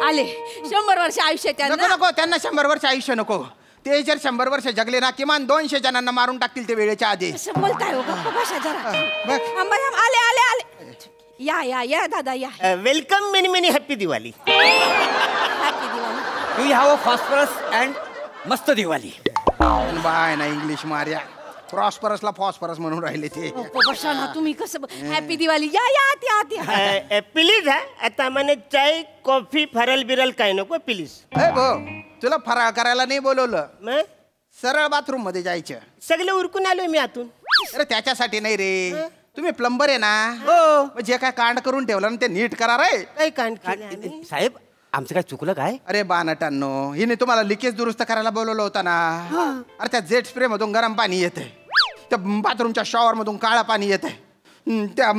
Speaker 8: आले 100 वर्ष आयुष्य
Speaker 6: नको
Speaker 8: त्यांना.
Speaker 6: नको, त्यांना 100 वर्ष आयुष्य नको. ते जर 100 वर्ष जगले ना, किमान 200 जणांना मारून टाकतील ते वेळेच्या आधी.
Speaker 8: कसं बोलताय हो गप्प बसा जरा.
Speaker 6: बघ.
Speaker 8: आंबा आले आले आले. या या या दादा या.
Speaker 9: Welcome many many happy Diwali.
Speaker 8: Happy Diwali.
Speaker 3: You have a phosphorus and मस्त दिवाळी.
Speaker 6: बाय ना इंग्लिश मार्या. प्रॉस्परसला फॉस्फरस म्हणून राहिले ते.
Speaker 8: बसा ना तुम्ही कसं. हॅपी दिवाळी. या या आत या आत या.
Speaker 9: प्लीज हा आता मला चाय कॉफी फरल बिरल काय नको प्लीज.
Speaker 6: ए भाऊ, तुला फराळ करायला नाही बोलवलं,
Speaker 9: मग
Speaker 6: सरळ बाथरूम मध्ये जायचं.
Speaker 9: सगळं उरकून आलोय मी आतून.
Speaker 6: अरे त्याच्यासाठी नाही रे, तुम्ही प्लंबर आहे ना.
Speaker 9: हो.
Speaker 6: मग जे काय कांड करून ठेवलं ना ते नीट करा रे.
Speaker 9: काय कांड केलं आम्ही?
Speaker 3: साहेब आमचं काय चुकलं काय?
Speaker 6: अरे बानटांनो, हिने तुम्हाला लिकेज दुरुस्त करायला बोलवलं होतं ना. अरे त्या जेट स्प्रे मधून गरम पाणी येते, त्या बाथरूमच्या शॉवर मधून काळं पाणी येते, त्या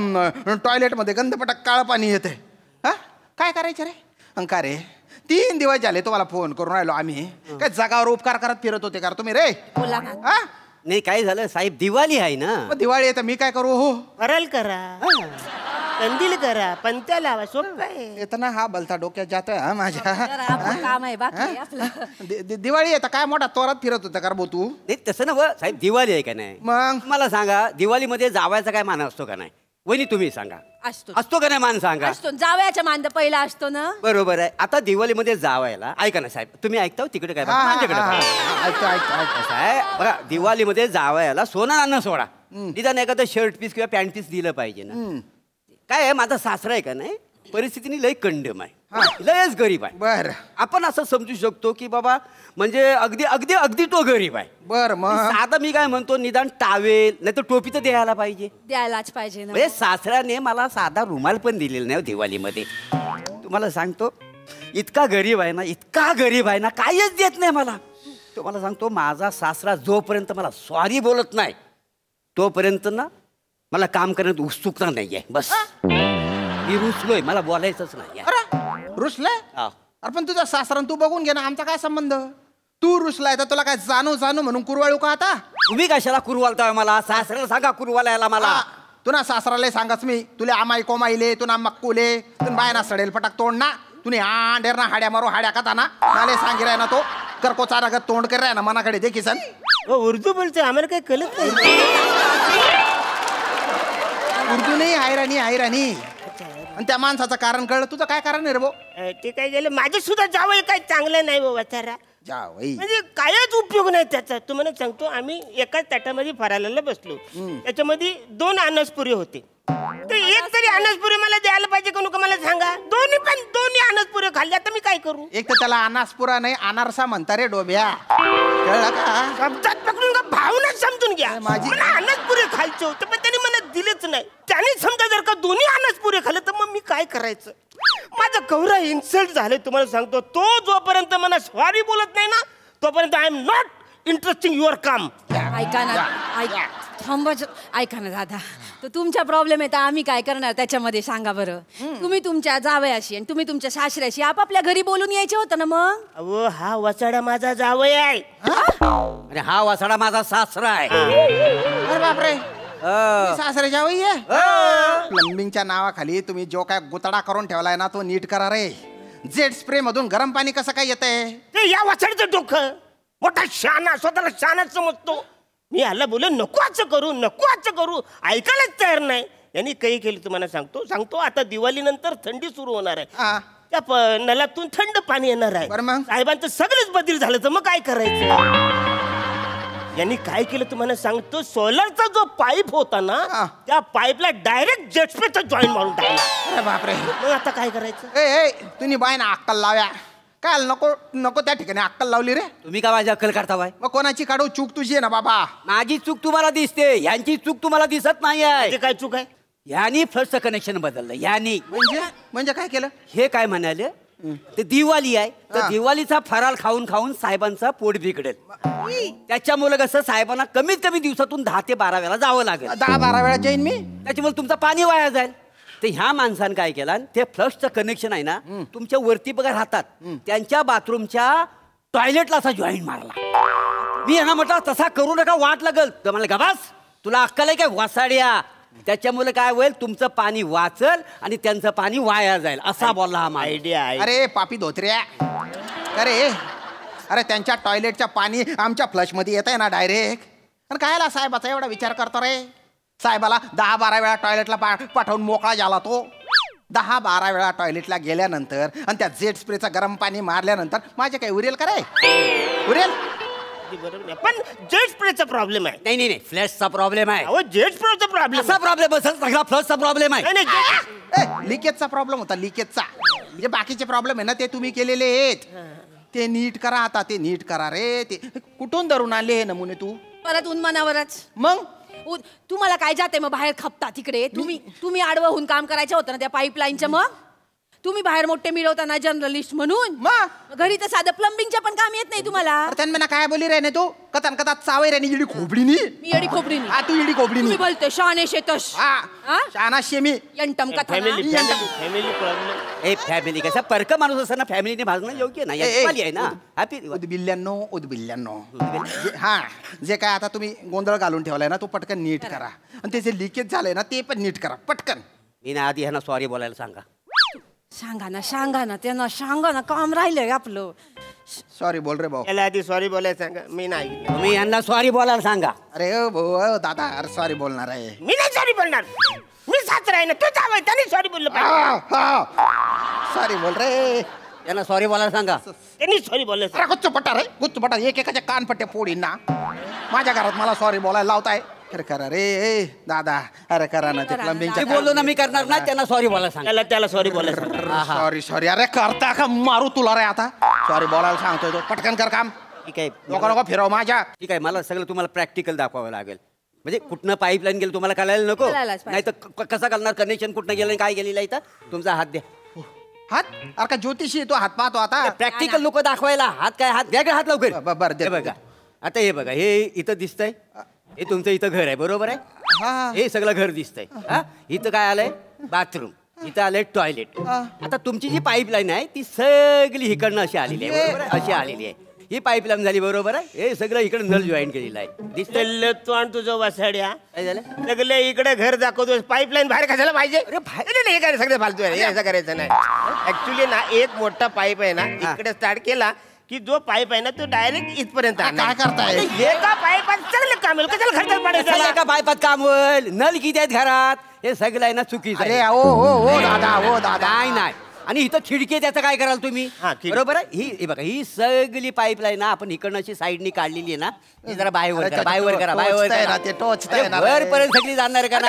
Speaker 6: टॉयलेट मध्ये गंधपटक काळं पाणी येते. हा काय करायचं रे अंका रे? 3 दिवस झाले तुम्हाला फोन करून राहिलो आम्ही. काय जगावर उपकार करत फिरत होते का तुम्ही रे?
Speaker 8: बोला ना.
Speaker 6: हा
Speaker 3: नाही काय झालं साहेब, दिवाळी आहे ना.
Speaker 6: मग दिवाळी आहे तर मी काय करू? हो
Speaker 9: फरल करा, कंदील करा, पंत्या लावा, सोपं आहे.
Speaker 6: येतं ना. हा बलता डोक्यात जातोय हा माझ्या.
Speaker 8: जरा आपलं काम आहे बाकी आपलं.
Speaker 6: दिवाळी आहे तर काय मोठा तोरात फिरत होता का भाऊ तू?
Speaker 3: नाही तसं ना साहेब, दिवाळी आहे का नाही?
Speaker 6: मग
Speaker 3: मला सांगा, दिवाळीमध्ये जावायचा काय मान असतो का नाही? वहिनी तुम्ही सांगा,
Speaker 8: असतो
Speaker 3: असतो का नाही मान सांगा?
Speaker 8: असतो. जावयाच्या मांद पहिला असतो ना.
Speaker 3: बरोबर आहे. आता दिवाळीमध्ये जावायला ऐका ना साहेब, तुम्ही ऐकता हो तिकडे काय
Speaker 6: हा, हा,
Speaker 3: माझ्याकडे
Speaker 6: हा,
Speaker 3: बघा.
Speaker 6: हा. ऐकतो ऐकतो ऐकतो.
Speaker 3: कसं आहे बघा, दिवाळीमध्ये जावयाला सोनं आणणं सोडा, निदान एखादं शर्ट पीस किंवा पॅन्ट पीस दिलं पाहिजे ना. काय आहे, माझा सासरा आहे का नाही, परिस्थितीने लय कंडम आहे, लयच गरीब आहे.
Speaker 6: बर
Speaker 3: आपण असं समजू शकतो की बाबा म्हणजे अगदी अगदी अगदी तो गरीब आहे.
Speaker 6: बर मग
Speaker 3: आता मी काय म्हणतो, निदान टावेल नाही तर टोपी तर द्यायला पाहिजे.
Speaker 8: द्यायलाच पाहिजे ना.
Speaker 3: म्हणजे सासऱ्याने मला साधा रुमाल पण दिलेला नाही दिवाळीमध्ये. तुम्हाला सांगतो, इतका गरीब आहे ना, इतका गरीब आहे ना, काहीच देत नाही मला. तुम्हाला सांगतो, माझा सासरा जोपर्यंत मला सॉरी बोलत नाही तोपर्यंत ना मला काम करण्यात उत्सुकता नाहीये. बस मी रुसलोय, मला बोलायचंच नाही.
Speaker 6: अरे रुसलाय? अरे पण तुझा सासरा तू बघून घे ना, आमचा काय संबंध? तू रुसलाय तर तुला काय जाणू जाणू म्हणून कुरवाळू का आता?
Speaker 3: तुम्ही कशाला कुरवालताय मला? सासऱ्याला सांगा कुरवालायला मला.
Speaker 6: तू ना सासराला सांगाच मी, तुले आमाई कोमाईले, तू ना मक्कुले, तू बाय ना सडेल पटाक तोंड ना, तुने आंडेर ना हाड्या मारो हाड्या खाता ना, नाले सांगी राय ना तो करको चारागत तोंड कर राय ना मनाकडे देखी सन.
Speaker 9: उर्दू बोलतोय, आम्हाला काही कळत नाही.
Speaker 6: उर्दू नाही, आयराणी आयराणी. आणि त्या माणसाचं कारण कळलं. तुझं काय कारण आहे रे भाऊ?
Speaker 9: ते काय झालं, माझे सुद्धा जावं काय चांगलं नाही बाबा तारा.
Speaker 6: जावई
Speaker 9: म्हणजे कायच उपयोग नाही त्याचा. तुम्हाला सांगतो, आम्ही एकाच ताटामध्ये फराळाला बसलो, त्याच्यामध्ये 2 अनसपुरी होते. तर एक तरी अनसपुरी मला द्यायला पाहिजे का नको मला सांगा. दोन्ही अनसपुरी खाल्ले, आता मी काय करू?
Speaker 6: एक तर त्याला अनासपुरा नाही अनारसा म्हणता रे डोब्या, कळलं का?
Speaker 9: शब्दात पकडून का भावनाच समजून घ्या.
Speaker 6: माझी-
Speaker 9: मला अनसपुरी खायचं होतं पण त्यांनी मला दिलेच नाही. त्याने समजा जर का दोन्ही अनसपुरी खाल्लं तर मग मी काय करायचं? माझं कवरा इन्सल्ट झालंय तुम्हाला सांगतो. तो जोपर्यंत मला सॉरी बोलत नाही ना तोपर्यंत I am not interesting your काम.
Speaker 8: ऐका ना, ऐका ना दादा, तर तुमचा प्रॉब्लेम आहे तर आम्ही काय करणार त्याच्यामध्ये सांगा बरं. तुम्ही तुमच्या जावयाशी आणि तुम्ही तुमच्या सासऱ्याशी आपापल्या घरी बोलून यायचे होतं ना. मग
Speaker 9: अहो हा वसाडा माझा जावई आहे.
Speaker 3: आणि हा वासाडा माझा सासरा आहे.
Speaker 6: अरे बापरे, सासरे जावई आहे. प्लंबिंगच्या नावाखाली तुम्ही जो काय गुतडा करून ठेवलाय ना तो नीट करा रे. जेट स्प्रे मधून गरम पाणी कसं काय येतंय?
Speaker 9: ते या वसाडचं डोकं मोठा शाना, स्वतःला शानाच समजतो. मी ह्याला बोल नको असं करू, ऐकायलाच तयार नाही. यांनी काही केलं तुम्हाला सांगतो. आता दिवाळीनंतर थंडी सुरू होणार आहे. त्या नलातून थंड पाणी येणार आहे.
Speaker 6: बरं मग?
Speaker 9: साहेबांचं सगळंच बदल झालं तर मग काय करायचं? यांनी काय केलं तुम्हाला सांगतो, सोलरचा जो पाईप होता ना त्या पाईपला डायरेक्ट जेटस्प्रेचा जॉईन मारून टाकला.
Speaker 6: अरे बापरे,
Speaker 9: मग आता काय करायचं?
Speaker 6: ए तुम्ही बाय ना अक्कल लाव्या. काय नको नको त्या ठिकाणी अक्कल लावली रे.
Speaker 3: तुम्ही का माझी अक्कल काढता बाय?
Speaker 6: मग कोणाची काढू? चूक तुझी आहे ना बाबा.
Speaker 3: माझी चूक तुम्हाला दिसते, यांची चूक तुम्हाला दिसत नाही आहे.
Speaker 9: ते काय चूक आहे?
Speaker 3: यांनी फ्लशचं कनेक्शन बदललं. यांनी
Speaker 6: म्हणजे काय केलं?
Speaker 3: हे काय म्हणाले, ते दिवाळी आहे तर दिवाळीचा फराळ खाऊन खाऊन साहेबांचा पोट बिघडेल. त्याच्यामुळे कसं साहेबांना कमीत कमी दिवसातून 10 ते 12 वेळा जावं लागेल.
Speaker 6: 10-12 वेळा जाईन मी.
Speaker 3: त्याच्यामुळे तुमचं पाणी वाया जाईल. तर ह्या माणसानं काय केलं, ते फ्लशचं कनेक्शन आहे ना तुमच्या वरती बघा राहतात त्यांच्या बाथरूमच्या टॉयलेटला असा जॉईन मारला. मी यांना म्हटलं तसा करू नका, वाट लागल. तर म्हणलं गबास, तुला अक्कल आहे काय वासाड्या? त्याच्यामुळे काय होईल, तुमचं पाणी वाचल आणि त्यांचं पाणी वाया जाईल, असा बोलला हा
Speaker 9: आयडिया आहे.
Speaker 6: अरे पापी धोत्र्या, अरे त्यांच्या टॉयलेटच्या पाणी आमच्या फ्लश मध्ये येत आहे ना डायरेक्ट. आणि कायला साहेबाचा एवढा विचार करतो रे? साहेबाला 10-12 वेळा टॉयलेटला पाठवून मोकळा झाला तो. 10-12 वेळा टॉयलेटला गेल्यानंतर आणि त्या जेट स्प्रेचं गरम पाणी मारल्यानंतर माझे काही उरेल का रे? उरेल?
Speaker 9: बरोबर, पण जेट स्प्रेचा प्रॉब्लेम आहे.
Speaker 3: नाही नाही, फ्लॅशचा प्रॉब्लेम आहे.
Speaker 9: अहो जेट स्प्रेचा प्रॉब्लेम,
Speaker 3: असा प्रॉब्लेम असेल सगळा फ्लशचा प्रॉब्लेम आहे.
Speaker 6: लिकेजचा प्रॉब्लेम होता, लिकेजचा. म्हणजे बाकीचे प्रॉब्लेम आहे ना ते तुम्ही केलेले आहेत. ते नीट करा आता, ते नीट करा रे. ते कुठून धरून आले हे नमुने तू?
Speaker 8: परत उन्मानावरच.
Speaker 6: मग
Speaker 8: तुम्हाला काय जाते मग बाहेर खपता तिकडे? तुम्ही आडवं होऊन काम करायचं होतं ना त्या पाईपलाईनचं. मग तुम्ही बाहेर मोठे मिळवताना जर्नलिस्ट म्हणून, मग घरी तर साधं प्लंबिंगचं पण काम येत नाही तुम्हाला.
Speaker 6: त्यांना काय बोली रे तू? कथन कथा चावे रे इडी खोबडीनी.
Speaker 8: मी येडी खोबडीनी?
Speaker 6: तू इडी खोबडीनी.
Speaker 8: तुम्ही बोलते शाने शेतश.
Speaker 6: शाना शेमी
Speaker 8: यंटम कथा.
Speaker 9: Family problem.
Speaker 3: ए फॅमिली कसा परक माणूस असताना फॅमिलीने भाजणं योग्य नाही आहे ना. हॅपी
Speaker 6: उदबिल्ल्यांनो हा, जे काय आता तुम्ही गोंधळ घालून ठेवलाय ना तो पटकन नीट करा. आणि ते जे लिकेज झालंय ना ते पण नीट करा पटकन.
Speaker 3: मी ना आधी ह्यांना सॉरी बोलायला सांगा.
Speaker 8: सांगा ना त्यांना सांगा ना, काम राहिलंय आपलं.
Speaker 6: सॉरी बोल रे भाऊ.
Speaker 9: याला आधी सॉरी बोलायला सांगा. मी नाही,
Speaker 3: तुम्ही यांना सॉरी बोलायला सांगा.
Speaker 6: अरे भाऊ दादा, अरे सॉरी बोलणार आहे.
Speaker 9: मी नाही सॉरी बोलणार. मी सासरा आहे ना, तो जावं त्याने सॉरी बोललं पाहिजे.
Speaker 6: सॉरी बोल रे.
Speaker 3: यांना सॉरी बोलायला सांगा.
Speaker 9: त्यांनी सॉरी बोललं.
Speaker 6: अरे गुच्चपटा रे गुच्चपटा, एकेकाच्या कानपट्ट्या फोडीन ना. माझ्या घरात मला सॉरी बोलायला लावताय. अरे करा रे दादा, अरे करा ना. ते प्लंबिंगच्या
Speaker 3: बोललो ना मी करणार नाही, त्यांना सॉरी बोलायला सांगा.
Speaker 9: त्याला सॉरी बोलायला.
Speaker 6: सॉरी अरे करता का मारू तुला रे आता. सॉरी बोलायला सांगतोय तो, पटकन कर काम.
Speaker 3: ठीक आहे,
Speaker 6: नको फिरव माझ्या.
Speaker 3: ठीक आहे, मला सगळं तुम्हाला प्रॅक्टिकल दाखवावं लागेल. म्हणजे कुठनं पाईपलाईन गेलं तुम्हाला कळायला नको. नाही तर कसं कळणार कनेक्शन कुठनं गेलं काय गेलेलं आहे. तर तुमचा हात द्या.
Speaker 6: हात? अरे का ज्योतिषी तो हात पाहतो आता.
Speaker 3: प्रॅक्टिकल लोक दाखवायला हात काय, हात द्या हात लवकर.
Speaker 6: बरं दे
Speaker 3: बघा आता, हे बघा, हे इथं दिसतंय, हे तुमचं इथं घर आहे बरोबर आहे. हे सगळं घर दिसतंय. इथं काय आलंय, बाथरूम. इथं आलंय टॉयलेट. आता तुमची जी पाईपलाईन आहे ती सगळी इकडनं अशी आलेली आहे बरोबर आहे, अशी आलेली आहे. ही पाईपलाईन झाली बरोबर आहे. हे सगळं इकडे नल जॉईन केलेलं आहे. दिसतंय
Speaker 9: तू आणि तुझं वासाड्या
Speaker 3: काय झालं?
Speaker 9: सगळे इकडे घर दाखवतो, पाईपलाईन बाहेर कशाला पाहिजे? अरे हे काय सगळे फालतू आहे, असं करायचं नाही. ऍक्च्युली ना एक मोठा पाईप आहे ना, इकडे स्टार्ट केला की जो पाईप आहे ना तो डायरेक्ट इथपर्यंत.
Speaker 6: काय करताय?
Speaker 9: एका पाईपात चांगलं काम होईल, कशाला खर्च पडायचं?
Speaker 3: एका पाईपात काम होईल, नल किती आहेत घरात, हे सगळं आहे ना चुकीचं आहे.
Speaker 6: अरे ओ दादा
Speaker 3: नाही नाही. आणि इथं खिडकी आहे, त्याचं काय कराल तुम्ही? बरोबर आहे. ही बघा, ही सगळी पाईपलाईन ना आपण इकडनं अशी साईडनी काढलेली आहे ना, ती जरा बाहेर करा, बाहेर करा, वरपर्यंत सगळी जाणार का ना.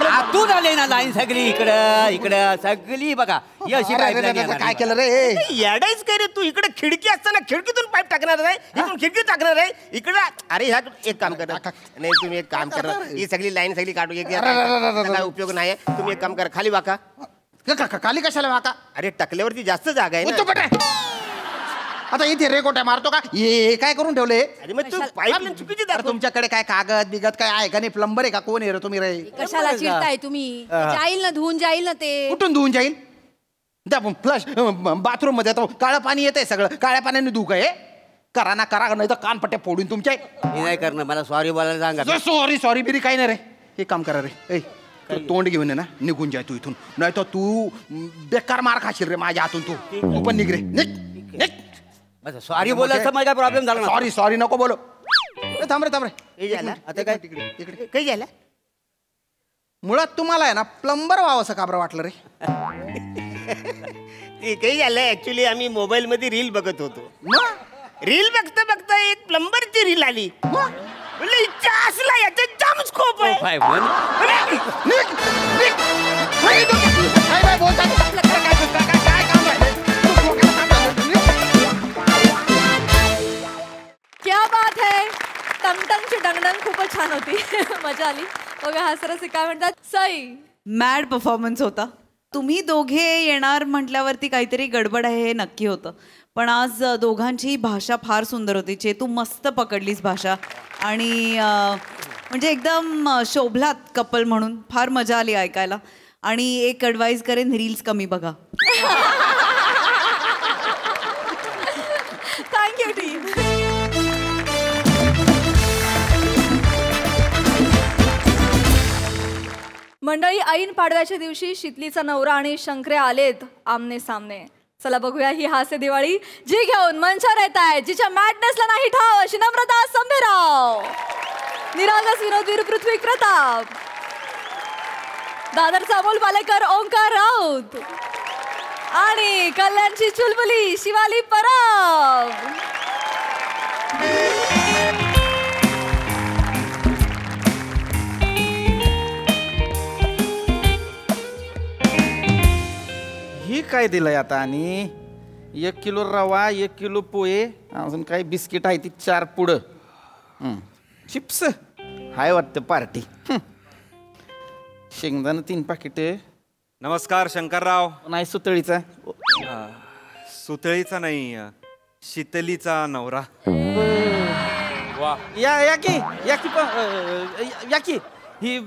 Speaker 3: आतून आले ना लाईन सगळी इकडं सगळी बघा. ही अशी पाईपलाईन
Speaker 6: काय केलं रे?
Speaker 9: येडायच काय रे तू? इकडे खिडकी असताना खिडकीतून पाईप टाकणार आहे, इकडून खिडकी टाकणार आहे इकडे. अरे ह्या एक काम करा, नाही तुम्ही एक काम करा, ही सगळी लाईन सगळी काढू. काय उपयोग नाही. तुम्ही एक काम करा, खाली वाका.
Speaker 6: खाली कशाला वाका?
Speaker 9: अरे टाकल्यावरती जास्त जागा आहे ना.
Speaker 6: आता इथे रेकोट्या मारतो का? हे काय करून ठेवले?
Speaker 9: अरे मग तू पाईपलाईन चुकीची दाखव.
Speaker 6: तुमच्याकडे काय कागद बिगत काय आहे का नाही? प्लंबर आहे का? कोण आहे रे तुम्ही रे?
Speaker 8: कशाला चिडताय तुम्ही? जाईल ना, धुवून जाईल ना ते.
Speaker 6: कुठून धुवून जाईल? फ्लश बाथरूम मध्ये काळं पाणी येतंय, सगळं काळ्या पाण्याने धुक आहे. करा ना करा, नाही तर कानपट्ट्या फोडून तुमच्या.
Speaker 3: नाही करणार, मला सॉरी बोलायला सांगा.
Speaker 6: सॉरी बिरी काही नाही रे. हे काम करा रे, तोंड घेऊन ये ना, निघून जाय तू इथून, नाही तर तू बेकार मार खाशील रे माझ्या हातून. तू पण निघ रे.
Speaker 3: सॉरी बोलायचं मला काय प्रॉब्लेम झाला?
Speaker 6: सॉरी नको बोलो. थांब रे.
Speaker 3: आता काय
Speaker 6: तिकडे
Speaker 9: काही झालं?
Speaker 6: मुळात तुम्हाला आहे ना प्लंबर व्हावंसं का बरं वाटलं रे?
Speaker 9: ते काही झालं, ऍक्च्युली आम्ही मोबाईल मध्ये रील बघत होतो. रील बघता बघता एक प्लंबरची रील आली. इच्छा असला याचा जाम स्कोप आहे.
Speaker 1: क्या बात है. टंगटंगची डंगडंग खूपच छान होती. मजा आली. बघा हासरस काय म्हणतात. सई
Speaker 10: मॅड परफॉर्मन्स होता. तुम्ही दोघे येणार म्हटल्यावरती काहीतरी गडबड आहे हे नक्की होतं. पण आज दोघांची भाषा फार सुंदर होती. चेतू मस्त पकडलीस भाषा आणि म्हणजे एकदम शोभलात कपल म्हणून. फार मजा आली ऐकायला. आणि एक ॲडवाईस करेन, रील्स कमी बघा.
Speaker 1: Thank you team. मंडळी, ऐन पाडव्याच्या दिवशी शीतलीचा नवरा आणि शंकरे आलेत आमने सामने. चला बघूया ही हास्य दिवाळी, जी घेऊन मंचावर येत आहे, जिच्या मॅडनेसला नाही ठाव अशी नम्रता संभेराव, निरागस विनोदवीर पृथ्वी प्रताप, दादरचा अमोल पालेकर ओंकार राऊत आणि कल्याणची चुलबुली शिवाली परब.
Speaker 6: ही काय दिलंय आता? आणि 1 किलो रवा, 1 किलो पोहे, अजून काही बिस्किट आहे ती 4 पुढं. चिप्स हाय वाटतं पार्टी. शेंगदाणं 3 पाकिट.
Speaker 11: नमस्कार शंकरराव.
Speaker 6: नाही सुतळीचा.
Speaker 11: सुतळीचा नाही, शीतलीचा नवरा. वा,
Speaker 6: या की या की ही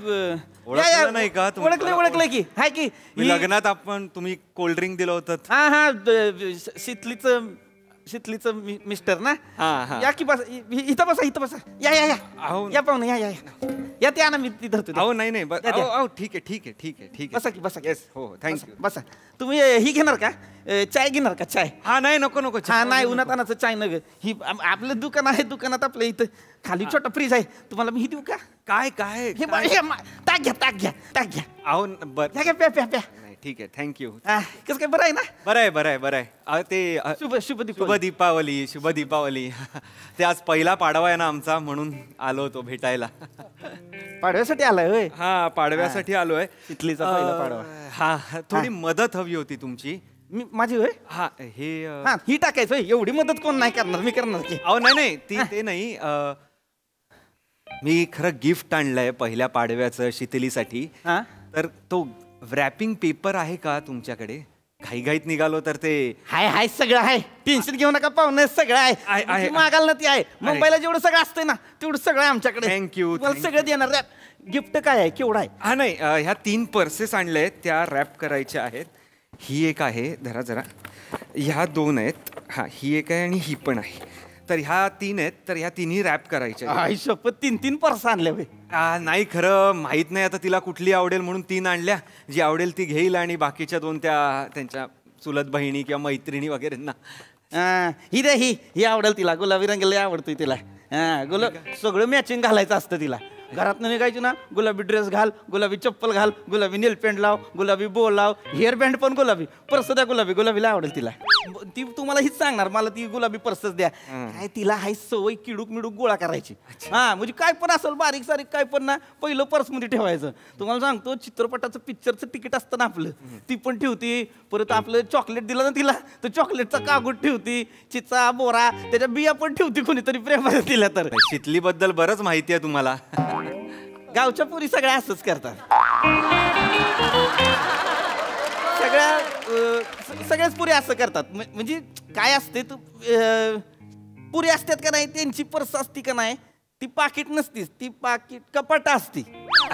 Speaker 11: ओळखलं नाही का तुम्ही?
Speaker 6: ओळखलं की. हाय की
Speaker 11: लग्नात आपण तुम्ही कोल्ड ड्रिंक दिलं होतं.
Speaker 6: हा शीतलीचं मिस्टर ना. या की बस इथं बसा. या पाहुणे या ते आणा, मी तिथं धरतो.
Speaker 11: अहो नाही ठीक आहे बसा की बसा. येस हो थँक्यू.
Speaker 6: बसा. तुम्ही ही घेणार का? चाय घेणार का? चाय?
Speaker 11: हा नाही नको.
Speaker 6: हा नाही, उन्हातानाचं चाय नग. ही आपलं दुकान आहे, दुकानात आपल्या इथं खाली छोटा फ्रीज आहे, तुम्हाला मी ही देऊ का?
Speaker 11: काय
Speaker 6: हे ताक घ्या.
Speaker 11: अहो बरं
Speaker 6: प्या.
Speaker 11: ठीक आहे थँक्यू.
Speaker 6: कसं काय, बरं आहे ना?
Speaker 11: बरं आहे. ते शुभ दीपावली. ते आज पहिला पाडवा आहे ना आमचा, म्हणून आलो होतो भेटायला.
Speaker 6: पाडव्यासाठी आलाय होय?
Speaker 11: हा पाडव्यासाठी आलोय.
Speaker 6: तिथलीचा पहिला पाडवा.
Speaker 11: हा थोडी मदत हवी होती तुमची.
Speaker 6: माझी होय?
Speaker 11: हा हे
Speaker 6: ही टाकायचं होय? एवढी मदत कोण नाही करणार, मी करणार की.
Speaker 11: अहो नाही ते नाही. मी खरं गिफ्ट आणलंय पहिल्या पाडव्याचं शीतलीसाठी. तर तो रॅपिंग पेपर आहे का तुमच्याकडे? घाईघाईत निघालो तर ते
Speaker 6: हाय सगळं आहे, टेन्शन घेऊ नका पाहुणे, सगळं आहे. मागाल ना ती आहे. मुंबईला जेवढं सगळं असतंय ना तेवढं सगळं आहे आमच्याकडे.
Speaker 11: थँक्यू.
Speaker 6: मला सगळं देणार. गिफ्ट काय आहे, केवढा आहे?
Speaker 11: हा नाही, ह्या 3 पर्सेस आणल्या, त्या रॅप करायच्या आहेत. ही एक आहे, जरा ह्या 2 आहेत. हा ही एक आहे आणि ही पण आहे. तर ह्या 3 आहेत, तर ह्या 3ही रॅप करायच्या.
Speaker 6: शपथ 3 पर्स आणल्या.
Speaker 11: नाही खरं माहित नाही आता तिला कुठली आवडेल म्हणून 3 आणल्या. जी आवडेल ती घेईल आणि बाकीच्या 2 त्यांच्या चुलत बहिणी किंवा मैत्रिणी वगैरेंना.
Speaker 6: ही दे, ही आवडेल तिला. गुलाबी रंग लय आवडतोय तिला. सगळं मॅचिंग घालायचं असतं तिला. घरात निघायची ना, गुलाबी ड्रेस घाल, गुलाबी चप्पल घाल, गुलाबी नेल पेंट लाव, गुलाबी बो लाव, हेअर बँड पण गुलाबी, पर्स द्या गुलाबीला आवडेल तिला. ती तुम्हाला हीच सांगणार, मला ती गुलाबी पर्सच द्या. काय तिला हाय सवय किडूक मिडूक गोळा करायची. म्हणजे काय पण असेल बारीक सारीक काय पण ना, पहिलं पर्स मध्ये ठेवायचं. तुम्हाला सांगतो, चित्रपटाचं पिक्चरचं तिकीट असतं ना आपलं, ती पण ठेवती. परत आपलं चॉकलेट दिलं ना तिला, तर चॉकलेटचा कागद ठेवती, चिचा बोरा, त्याच्या बिया पण ठेवती कोणीतरी प्रेमाने दिल्या तर.
Speaker 11: शीतली बद्दल बरंच माहिती आहे तुम्हाला.
Speaker 6: गावच्या पुरी सगळ्या असंच करतात. सगळ्याच पुरी असं करतात. म्हणजे काय असते, पुरी असतात का नाही, त्यांची पर्स असती का नाही, ती पाकिट नसतीच, ती पाकिट कपाट असती.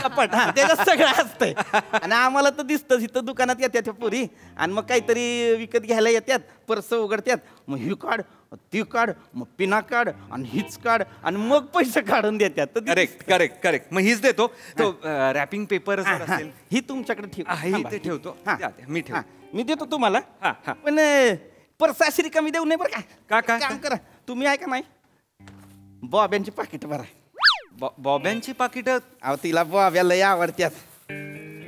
Speaker 6: कपाट त्याच्यात सगळं असतंय. आणि आम्हाला तर दिसतंच, इथं दुकानात येतात त्या पुरी आणि मग काहीतरी विकत घ्यायला येतात, पर्स उघडतात, मग ही काढ ती काढ, मग पिना काढ आणि हीच काढ आणि मग पैसे काढून देतात.
Speaker 11: करेक्ट. मग हीच देतो. तो रॅपिंग पेपर
Speaker 6: ही तुमच्याकडे
Speaker 11: ठेवतो.
Speaker 6: मी देतो तुम्हाला. पण पर्स अशी रिकामी देऊ नये बरं का. काम करा तुम्ही, आहे का नाही, बॉब्यांची पाकिट बरं.
Speaker 11: बॉब्यांची पाकिट?
Speaker 6: अहो तिला बॉब्या लय आवडत्यात.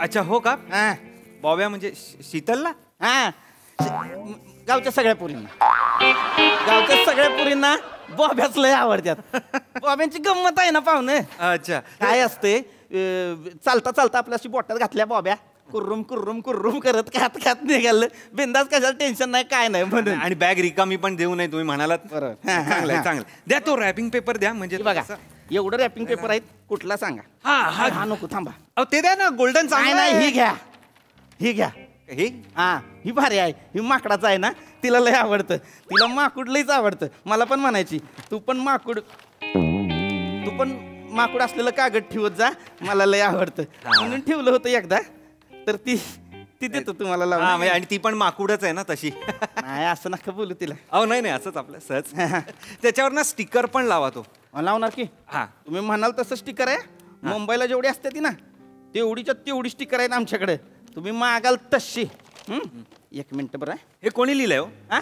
Speaker 11: अच्छा हो का? बॉब्या म्हणजे शीतलला?
Speaker 6: गावच्या सगळ्या पुरींना बॉब्याच लय आवडतात. बॉब्यांची गंमत आहे ना पाहुणे.
Speaker 11: अच्छा
Speaker 6: काय असते, चालता आपल्या अशी बोटात घातल्या बॉब्या, कुर्रुम करत खात निघालं बिंदास, कशाला टेन्शन नाही काय नाही म्हणून.
Speaker 11: आणि बॅग रिकामी पण देऊ नये तुम्ही म्हणालात. चांगलं द्या, तो रॅपिंग पेपर द्या. म्हणजे
Speaker 6: बघा एवढं रॅपिंग पेपर आहेत, कुठला सांगा. हा नको थांबा.
Speaker 11: ते द्या ना, गोल्डन.
Speaker 6: नाही ही घ्या. ही भारी आहे, ही माकडाचं आहे ना, तिला लय आवडतं. तिला माकूड लयच आवडतं. मला पण म्हणायची तू पण माकूड असलेलं कागद ठेवत जा, मला लय आवडतं म्हणून ठेवलं होतं एकदा. तर ती देतो तुम्हाला लावून.
Speaker 11: आणि ती पण माकुडच आहे ना तशी.
Speaker 6: नाही असं नका बोलू तिला.
Speaker 11: अहो नाही असंच आपलं सहज. त्याच्यावर ना स्टिकर पण लावा. तो
Speaker 6: लावणार की. तुम्ही म्हणाल तसं स्टिकर आहे. मुंबईला जेवढी असते ती ना, तेवढीच्या तेवढी स्टिकर आहेत आमच्याकडे, तुम्ही मागाल तशी. एक मिनिट बरं.
Speaker 11: हे कोणी लिहिलंय हो?
Speaker 6: हा,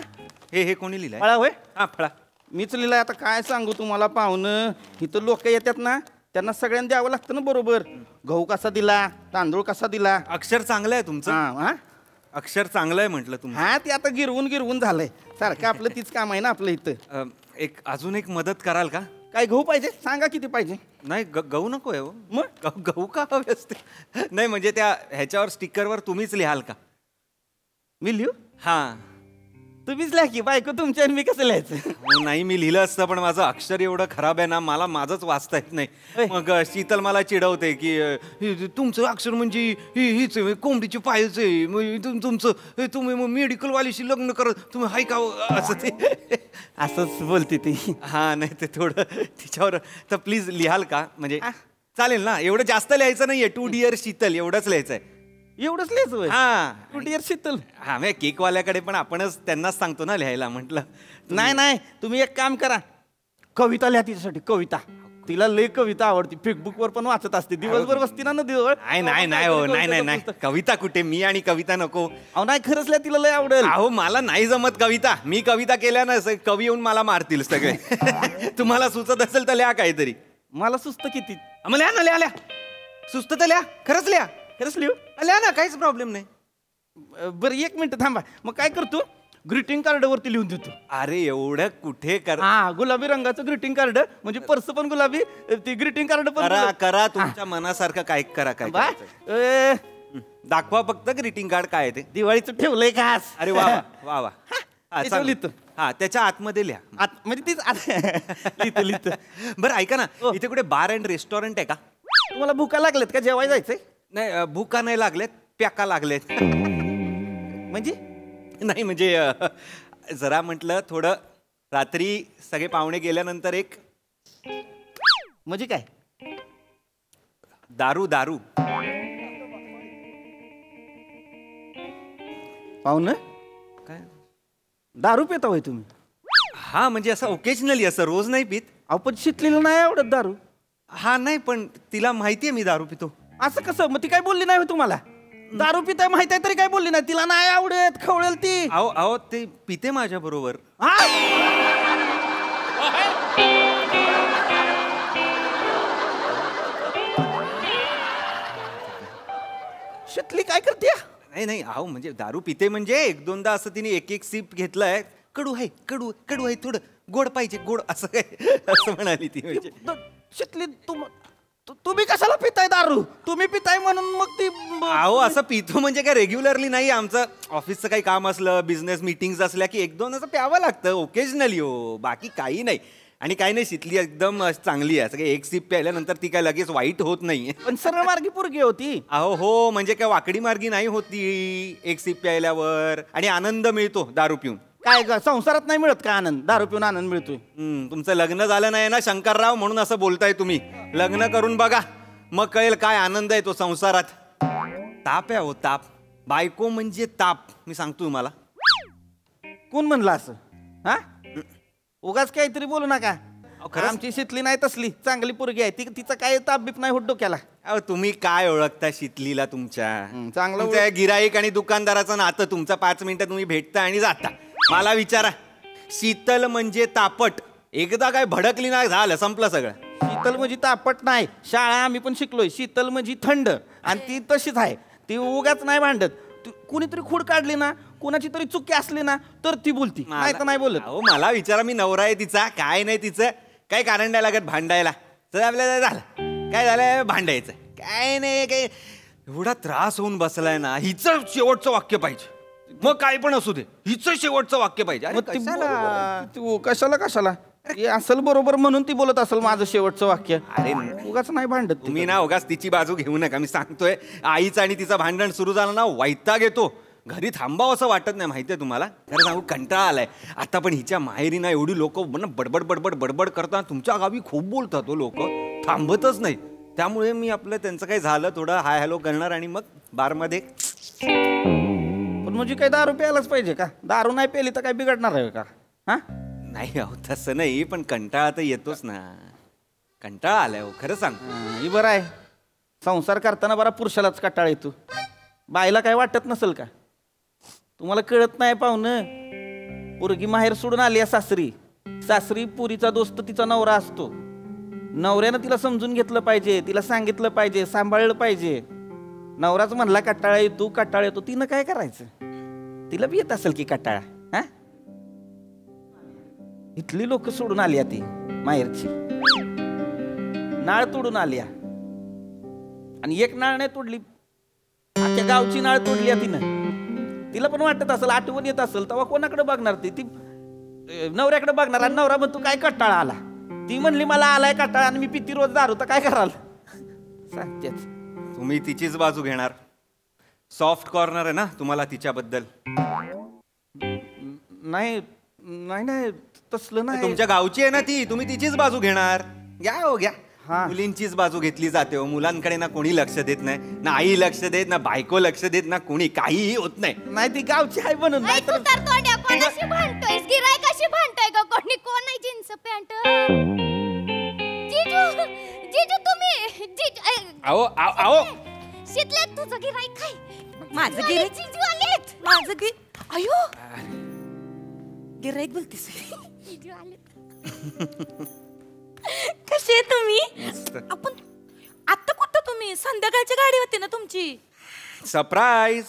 Speaker 11: हे कोणी लिहिलंय?
Speaker 6: फळा होय.
Speaker 11: हा फळा.
Speaker 6: मीच लिहिलंय. आता काय सांगू तुम्हाला पाहुणं, इथं लोक येतात ना, त्यांना सगळ्यांना द्यावं लागतं ना बरोबर. गहू कसा दिला, तांदूळ कसा दिला.
Speaker 11: अक्षर चांगलं आहे तुमचं.
Speaker 6: हा,
Speaker 11: अक्षर चांगलं आहे म्हटलं तुमचं.
Speaker 6: हा, ते आता गिरवून झालंय सारखं. आपलं तीच काम आहे ना आपलं इथं.
Speaker 11: अजून एक मदत कराल का?
Speaker 6: काय गहू पाहिजे सांगा, किती पाहिजे?
Speaker 11: नाही गहू नको आहे हो.
Speaker 6: मग
Speaker 11: गहू का हवे असते? नाही म्हणजे त्या ह्याच्यावर स्टिकरवर तुम्हीच लिहाल का?
Speaker 6: मी लिहू?
Speaker 11: हा,
Speaker 6: तुम्हीच लिहा की, बायको तुमच्या. मी कसं लिहायचं?
Speaker 11: नाही मी लिहिलं असतं, पण माझं अक्षर एवढं खराब आहे ना, मला माझंच वाचता येत नाही. मग शीतल मला चिडवते की तुमचं अक्षर म्हणजे हीच कोंबडीची पायच आहे, तुम्ही मेडिकलवालीशी लग्न करत तुम्ही हाय का असं. ते
Speaker 6: असंच बोलते ती.
Speaker 11: हा, नाही ते थोडं तिच्यावर. तर प्लीज लिहाल का? म्हणजे चालेल ना? एवढं जास्त लिहायचं नाहीये. 2 डिअर शीतल एवढंच लिहायचं आहे.
Speaker 6: एवढंच लिहायचं?
Speaker 11: हा,
Speaker 6: 2 डिअर शीतल.
Speaker 11: हा, म्हणजे केकवाल्याकडे पण आपणच त्यांनाच सांगतो ना लिहायला. म्हटलं
Speaker 6: नाही, तुम्ही एक काम करा, कविता लिहा तिच्यासाठी. कविता, तिला लय कविता आवडती. फेसबुकवर पण वाचत असते, दिवसभर बसती ना नदीवर.
Speaker 11: नाही हो, नाही कविता कुठे? मी आणि कविता नको.
Speaker 6: अहो नाही, खरंच लिहा, तिला लय आवडेल.
Speaker 11: अहो मला नाही जमत कविता. मी कविता केल्या ना कवी येऊन मला मारतील सगळे. तुम्हाला सुचत असेल तर लिहा काहीतरी.
Speaker 6: मला सुस्त किती.
Speaker 11: मग लिहा ना, लिहा. सुस्त तर लिहा, खरंच लिहा.
Speaker 6: खरंच लिहू?
Speaker 11: लिहा ना, काहीच प्रॉब्लेम नाही.
Speaker 6: बरं 1 मिनिट थांबा. मग काय करतो, ग्रीटिंग कार्ड वरती लिहून देतो.
Speaker 11: अरे एवढं कुठे कर.
Speaker 6: हा, गुलाबी रंगाचं ग्रीटिंग कार्ड, म्हणजे पर्स पण गुलाबी, ती ग्रीटिंग कार्ड पण.
Speaker 11: करा तुमच्या मनासारखं काय करा. काय दाखवा फक्त ग्रीटिंग कार्ड काय ते.
Speaker 6: दिवाळीचं ठेवलंय खास.
Speaker 11: अरे वा वा वा. हा, त्याच्या आतमध्ये लिहा.
Speaker 6: म्हणजे तीच लिहित.
Speaker 11: बरं ऐका ना, इथे कुठे बार अँड रेस्टॉरंट आहे का?
Speaker 6: तुम्हाला भुका लागलेत का? जेवाय जायचंय?
Speaker 11: नाही भुका नाही लागलेत, प्याका लागलेत.
Speaker 6: म्हणजे
Speaker 11: नाही म्हणजे जरा म्हटलं थोडं रात्री सगळे पाहुणे गेल्यानंतर एक.
Speaker 6: म्हणजे काय?
Speaker 11: दारू.
Speaker 6: पाहुणं
Speaker 11: काय
Speaker 6: दारू पिता होय तुम्ही?
Speaker 11: हा, म्हणजे असं ओकेजनली, असं रोज नाही पित.
Speaker 6: अहो पण शितलीला नाही आवडत दारू.
Speaker 11: हा नाही, पण तिला माहितीये मी दारू पितो.
Speaker 6: असं कसं? मग ती काय बोलली नाही तुम्हाला? दारू पिताय माहित आहे तरी काय बोलली नाही? तिला नाही आवडत, खवळेल ती.
Speaker 11: अहो ते पिते माझ्या बरोबर.
Speaker 6: शितली काय करते?
Speaker 11: नाही अहो म्हणजे दारू पिते म्हणजे 1-2दा असं तिने एक सिप घेतलाय. कडू आहे थोडं गोड पाहिजे, गोड असं काय असं म्हणाली ती. म्हणजे
Speaker 6: शितली तुम्ही कशाला पिताय दारू? तुम्ही पिताय म्हणून मग ती.
Speaker 11: अहो असं पितो म्हणजे काय रेग्युलरली नाही. आमचं ऑफिसचं काही काम असलं, बिझनेस मीटिंग्स असल्या की 1-2 असं प्यावं लागतं ओकेजनली. हो, बाकी काही नाही. आणि काही नाही, शितली एकदम चांगली आहे. सगळे एक सिप प्यायल्यानंतर ती काय लगेच वाईट होत नाही.
Speaker 6: पण सरळ मार्गी पोरगी होती.
Speaker 11: अहो हो, म्हणजे काय वाकडी मार्गी नाही होती. एक सिप प्यायल्यावर आणि आनंद मिळतो दारू पिऊन.
Speaker 6: काय संसारात नाही मिळत का आनंद? दारू पिऊन आनंद मिळतोय.
Speaker 11: तुमचं लग्न झालं नाही ना शंकरराव, म्हणून असं बोलताय तुम्ही. लग्न करून बघा, मग कळेल काय आनंद आहे तो संसारात. ताप आहे हो, ताप. बायको म्हणजे ताप, मी सांगतो तुम्हाला.
Speaker 6: कोण म्हणलं असं? हा, उगाच काहीतरी बोलू नका. आमची शितली नाही तसली, चांगली पोरगी आहे ती. तिचा काय ताप बीप नाही होत डोक्याला.
Speaker 11: अहो तुम्ही काय ओळखता शितलीला? तुमच्या
Speaker 6: चांगलं
Speaker 11: गिराईक आणि दुकानदाराचं नातं. तुमचं 5 मिनिटं तुम्ही भेटता आणि जाता. मला विचारा, शीतल म्हणजे तापट. एकदा काय भडकली नाही, झालं संपलं सगळं.
Speaker 6: शीतल म्हणजे तापट नाही. शाळा आम्ही पण शिकलोय. शीतल म्हणजे थंड, आणि ती तशीच आहे. ती उगाच नाही भांडत. कुणीतरी खूड काढली ना, कोणाची तरी चुकी असली ना, तर ती बोलती, नाही तर नाही बोलत.
Speaker 11: अहो मला विचारा, मी नवरा आहे तिचा. काय नाही तिचं काय कारण नाही लागत भांडायला. तर आपल्याला झालं काय झालंय भांडायचं, काय नाही. काय एवढा त्रास होऊन बसलाय ना. हिचं शेवटचं वाक्य पाहिजे, मग काय पण असू दे, हिचं शेवटचं वाक्य पाहिजे.
Speaker 6: कशाला असल बरोबर म्हणून ती बोलत असेल माझं शेवटचं वाक्य.
Speaker 11: अरे
Speaker 6: उगाच नाही भांडत
Speaker 11: तुम्ही ना. उगाच तिची बाजू घेऊ नका. मी सांगतोय, आईचं आणि तिचं भांडण सुरू झालं ना, वैताग येतो. घरी थांबावं असं वाटत नाही. माहितीये तुम्हाला, खरं सांगू कंटाळा आलाय आता. पण हिच्या माहेरी ना एवढी लोक बडबड करतात. तुमच्या गावी खूप बोलतात तो, लोक थांबतच नाही. त्यामुळे मी आपलं त्यांचं काही झालं थोडं हाय हॅलो करणार आणि मग बारमध्ये.
Speaker 6: पण म्हणजे काही दारू प्यायलाच पाहिजे का? दारू नाही प्यायली तर काय बिघडणार आहे का? हा
Speaker 11: नाही अहो तसं नाही, पण कंटाळा तर येतोच ना. कंटाळा आलाय हो, खरं सांग.
Speaker 6: ही बरं आहे.
Speaker 12: संसार करताना बरा पुरुषालाच कटाळ येतो, बाईला काय वाटत नसेल का? तुम्हाला कळत नाही पाहुणं, पोरगी माहेर सोडून आली आहे सासरी. सासरी पुरीचा दोस्त तिचा नवरा असतो. नवऱ्यानं तिला समजून घेतलं पाहिजे, तिला सांगितलं पाहिजे, सांभाळलं पाहिजे. नवराच म्हणला कटाळा येतो कटाळा येतो, तिनं काय करायचं? तिला बी येत असेल की कटाळा. हा, इथली लोक सोडून आली ती माहेरची, नाळ तोडून आली आणि एक नाळ नाही तोडली, आजच्या गावची नाळ तोडली तिनं. तिला पण वाटत असेल, आठवण येत असेल, तेव्हा कोणाकडे बघणार? ती नवऱ्याकडे बघणार. आणि नवरा म्हणतो काय कटाळा आला? ती म्हणली मला आलाय कटाळा आणि मी पिती रोज दारू, तर काय कराल? सांगतेच.
Speaker 11: तुम्ही तिचीच बाजू घेणार. सॉफ्ट कॉर्नर आहे ना तुम्हाला तिच्याबद्दल.
Speaker 12: नाही नाही नाही तसलं नाही.
Speaker 11: तुमच्या गावची आहे ना ती, तुम्ही तिचीच बाजू घेणार. घ्या हो घ्या. मुलींचीच बाजू घेतली जाते हो. मुलांकडे ना कोणी लक्ष देत नाही, ना आई लक्ष देत, ना बायको लक्ष देत, ना कोणी काहीही होत नाही.
Speaker 12: नाही ती गावची आहे म्हणून. नाही तर
Speaker 13: कोणाशी भांडतोय? गिरायकाशी भांडतोय का? कोणी कोण आहे जीन्स पॅन्ट? जीजू जीजू तुम्ही
Speaker 11: आओ आओ
Speaker 13: शीतल्यात तुझं गिरायक काय?
Speaker 8: माझं गिरायक?
Speaker 13: जीजू आलेत.
Speaker 8: माझं अयो गिरायक बोलतेस?
Speaker 13: जीजू आलेत.
Speaker 8: कसे तुम्ही? आपण आता कुठं तुम्ही? संध्याकाळची गाडी होती ना तुमची.
Speaker 11: सरप्राईज.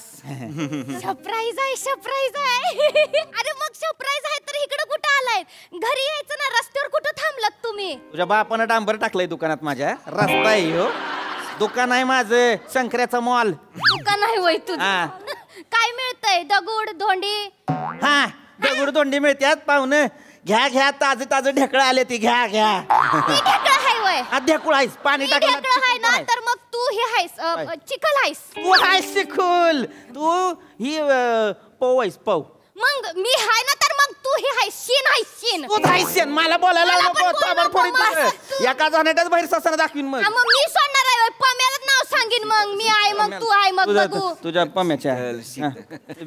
Speaker 13: सरप्राईज आहे, सरप्राईज आहे. अरे मग सरप्राईज आहे तर इकडे कुठं आलाय? घरी यायचं ना, रस्त्यावर कुठं थांबलात तुम्ही?
Speaker 12: तुझ्या बापानं डांबर टाकलंय दुकानात माझ्या. रस्ता आहे हो, दुकान आहे माझं, शंकऱ्याचा मॉल.
Speaker 13: दुकान आहे वय तुझं? काय मिळतंय? दगड धोंडी?
Speaker 12: हा, दगड धोंडी मिळतात पाहुणं. घ्या घ्या, ताजे ताजे ढेकळं आले ती, घ्या घ्या.
Speaker 13: ढेकळं आहे वय?
Speaker 12: ढेकूळ आहेस, पाणी टाकलं.
Speaker 13: ढेकळं आहे ना, तर मग तू हे आहेस चिखल आहेस.
Speaker 12: तू आहेस चिखल, तू ही पौ आहेस पौ.
Speaker 13: मग मी हाय ना, तर मग तू हे हाय शीन आहेस शीन.
Speaker 12: तू आहेस शीन. मला बोलायला एका जाण्यातच बाहेर ससाना दाखवीन. मग
Speaker 13: मी सोडणार आहे, पम्याला नाव सांगीन. मग मी आहे, मग तू आहे, मग बघू.
Speaker 12: तुझ्या पम्याच्या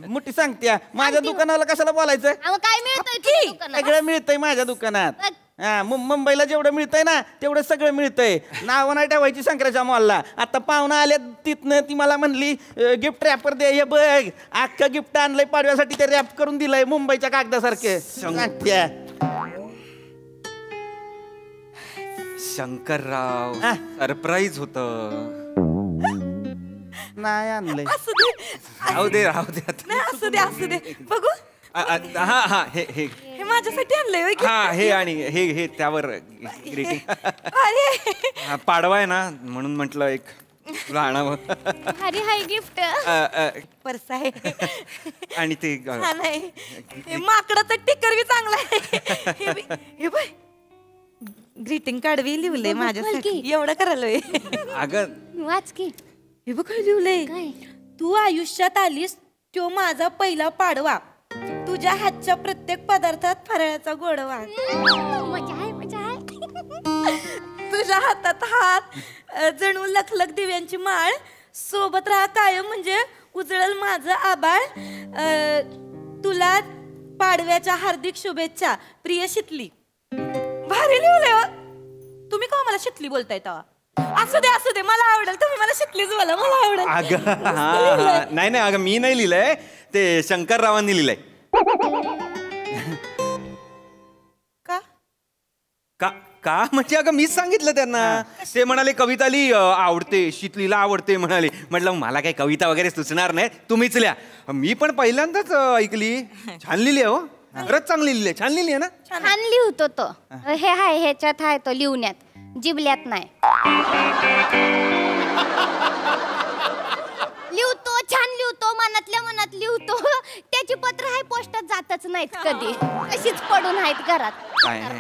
Speaker 12: मोठी सांगत्या. माझ्या दुकानाला कशाला बोलायचं?
Speaker 13: काय मिळतंय दुकानात?
Speaker 12: सगळं मिळतंय माझ्या दुकानात. हा, मुंबईला जेवढं मिळतंय ना तेवढं सगळं मिळतंय. नाव नाही ठेवायची शंकराच्या मॉलला. आता पाहुणा आल्या तिथनं, ती मला म्हणली गिफ्ट रॅपर दे. हे बघ, अख्खं गिफ्ट आणलंय पाडव्यासाठी, ते रॅप करून दिलंय मुंबईच्या कागदासारखे.
Speaker 11: शंकरराव, सरप्राईज होत.
Speaker 12: नाही आणलंय.
Speaker 11: राहू दे राहू दे.
Speaker 8: असू दे असू दे, बघू.
Speaker 11: हा हा, हे हे
Speaker 8: हे माझ्यासाठी आणलंय.
Speaker 11: हा, हे आणि हे हे त्यावर ग्रीटिंग. पाडवा आहे ना, म्हणून म्हटलं एक तुला आणावं.
Speaker 13: अरे हाय गिफ्ट.
Speaker 8: पर्स आहे
Speaker 11: आणि ते
Speaker 8: नाही, माकडाचं टिकर बी चांगला आहे. हे बघ, ग्रीटिंग कार्ड बी लिहिलंय माझ्यासाठी. एवढं करायलोय.
Speaker 11: अगं
Speaker 13: वाच की.
Speaker 8: हे बघ काय लिहिलंय. तू आयुष्यात आलीस तो माझा पहिला पाडवा. तुझ्या हातच्या प्रत्येक पदार्थात फराळाचा गोडवा.
Speaker 13: मजा आहे, मजा आहे.
Speaker 8: तुझ्या हातात हात जणू लखलख दिव्यांची माळ. सोबत राहा कायम म्हणजे उजळल माझं आबाळ. तुला पाडव्याच्या हार्दिक शुभेच्छा प्रिय शीतली. भारी लिहिलंय. तुम्ही का मला शीतली बोलताय तेव्हा? असू दे मला आवडेल. तुम्ही मला शीतलीच बोला, मला आवडेल.
Speaker 11: अगं नाही नाही, अगं मी नाही लिहिलंय, ते शंकररावांनी लिहिलंय.
Speaker 8: का
Speaker 11: का म्हणजे अगं मीच सांगितलं त्यांना. ते म्हणाले कविता लिही, आवडते, शीतलीला आवडते म्हणाले. म्हटलं मला काही कविता वगैरे सुचणार नाही, तुम्हीच लिहा. मी पण पहिल्यांदाच ऐकली. छान लिहिली हो, खरंच चांगली लिहिली. छान लिहिली आहे ना?
Speaker 13: छान लिहतो तो. हे हाय, ह्याच्यात हाय तो लिहण्यात, जिबल्यात नाही. लिहतो, छान लिहतो, मनातल्या मनात लिहतो. त्याची पत्र हाय पोस्टात जातच नाहीत कधी, अशीच पडून आहेत घरात.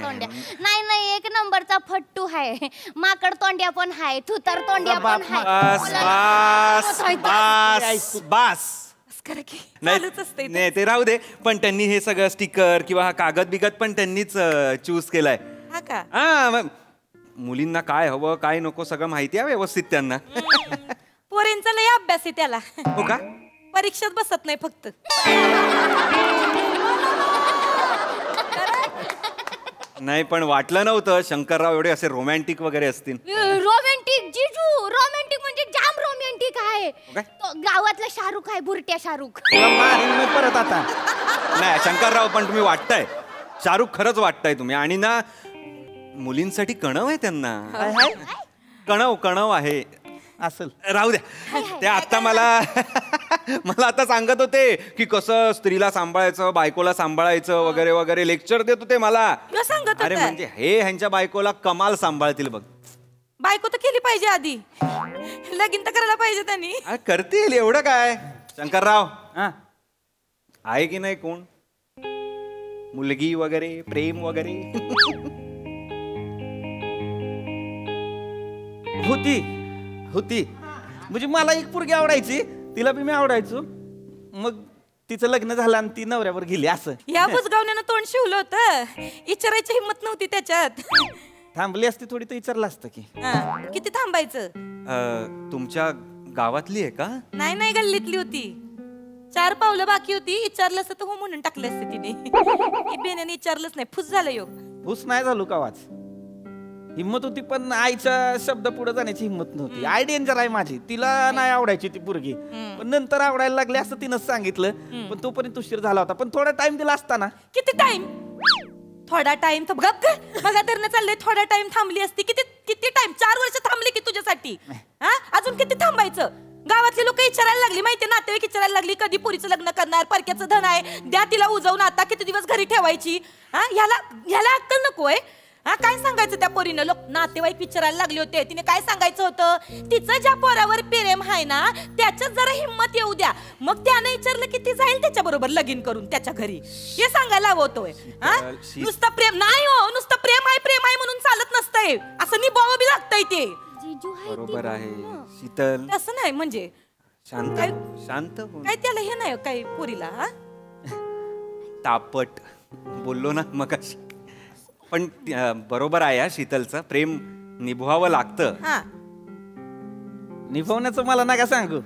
Speaker 13: तोंड्या नाही नाही, एक नंबरचा फट्टू हाय. माकड तोंड्या पण हाय, थुतर तोंड्या पण हाय.
Speaker 11: नाही ते राहू दे. पण त्यांनी हे सगळं स्टिकर किंवा हा कागद बिगद पण त्यांनीच चूज केलाय. हा, मुलींना काय हवं काय नको सगळं माहिती आहे व्यवस्थित त्यांना.
Speaker 8: पोरींचा लय अभ्यास आहे त्याला.
Speaker 11: हो का?
Speaker 8: परीक्षेत बसत नाही फक्त.
Speaker 11: नाही पण वाटलं नव्हतं शंकरराव एवढे असे रोमॅन्टिक वगैरे असतील.
Speaker 13: रोमॅन्टिक जिजू, रोमॅन्टिक म्हणजे जाम रोमॅन्टिक आहे. तो गावातला शाहरुख आहे, बुरट्या शाहरुख.
Speaker 12: परत आता
Speaker 11: नाही शंकरराव पण तुम्ही वाटताय शाहरुख खरंच वाटताय तुम्ही. आणि ना मुलींसाठी कणव आहे त्यांना. कणव आहे
Speaker 12: असेल.
Speaker 11: राहू द्या ते आता मला आता सांगत होते की कसं स्त्रीला सांभाळायचं, बायकोला सांभाळायचं वगैरे वगैरे लेक्चर देत होते मला. अरे म्हणजे हे ह्यांच्या बायकोला कमाल सांभाळतील बघ.
Speaker 8: बायको तर केली पाहिजे आधी, लगीन तर करायला पाहिजे त्यांनी.
Speaker 11: करतील एवढं काय. शंकरराव आहे की नाही कोण मुलगी वगैरे प्रेम वगैरे?
Speaker 12: होती म्हणजे मला एक पोरगी आवडायची, तिला बी मी आवडायचो. मग तिचं लग्न झालं आणि ती नवऱ्यावर गेली असं.
Speaker 8: या बुजगावण्यानं तोंड शिवलं होतं, विचारायची हिंमत नव्हती त्याच्यात.
Speaker 12: थांबली असती थोडी तर विचारलं असतं की.
Speaker 8: किती थांबायचं.
Speaker 11: तुमच्या गावातली आहे का?
Speaker 8: नाही गल्लीतली होती. 4 पावलं बाकी होती. विचारलं असतं तर हो म्हणून टाकलं असतं तिने. बेण्याने विचारलंच नाही. फुस झालं योग.
Speaker 12: फुस नाही झालो का वाच. हिंमत होती पण आईचा शब्द पुढे जाण्याची हिंमत नव्हती. आई डेंजर आहे माझी. तिला नाही आवडायची ती पोरगी, पण नंतर आवडायला लागली असं तिनं सांगितलं. पण तोपर्यंत उशीर झाला होता. पण थोडा टाइम दिला असताना.
Speaker 8: किती टाइम? थोडा टाइम तर बघा धरणं चाललंय. थोडा टाइम थांबली असती. किती टाइम? 4 वर्ष थांबली की तुझ्यासाठी. अजून किती थांबायचं? गावातले लोक विचारायला लागली माहितीये, नातेवाईक विचारायला लागली कधी पुरीचं लग्न करणार, परक्याचं धन आहे द्या तिला उजवून, आता किती दिवस घरी ठेवायची. ह्याला अक्कल नकोय. काय सांगायचं त्या पोरीनं? लोक नातेवाईक विचारायला लागले होते. तिने काय सांगायचं होतं? तिचं ज्या पोरावर प्रेम आहे ना त्याच्यात जरा हिंमत येऊ द्या. मग त्याने विचारलं की ती जाईल त्याच्या बरोबर लगीन करून त्याच्या घरी. हे सांगायला हवं. नुसतं प्रेम नाही हो, नुसतं प्रेम आहे म्हणून चालत नसतंय. असं निभावं बी लागतंय ते.
Speaker 11: बरोबर आहे शीतल.
Speaker 8: असं नाही म्हणजे
Speaker 11: शांत
Speaker 8: काय त्याला हे नाही काय पोरीला.
Speaker 11: तापट बोललो ना मगाशी. पण बरोबर आहे शीतलचं. प्रेम निभवावं लागतं.
Speaker 12: निभवण्याचं मला नका सांगू.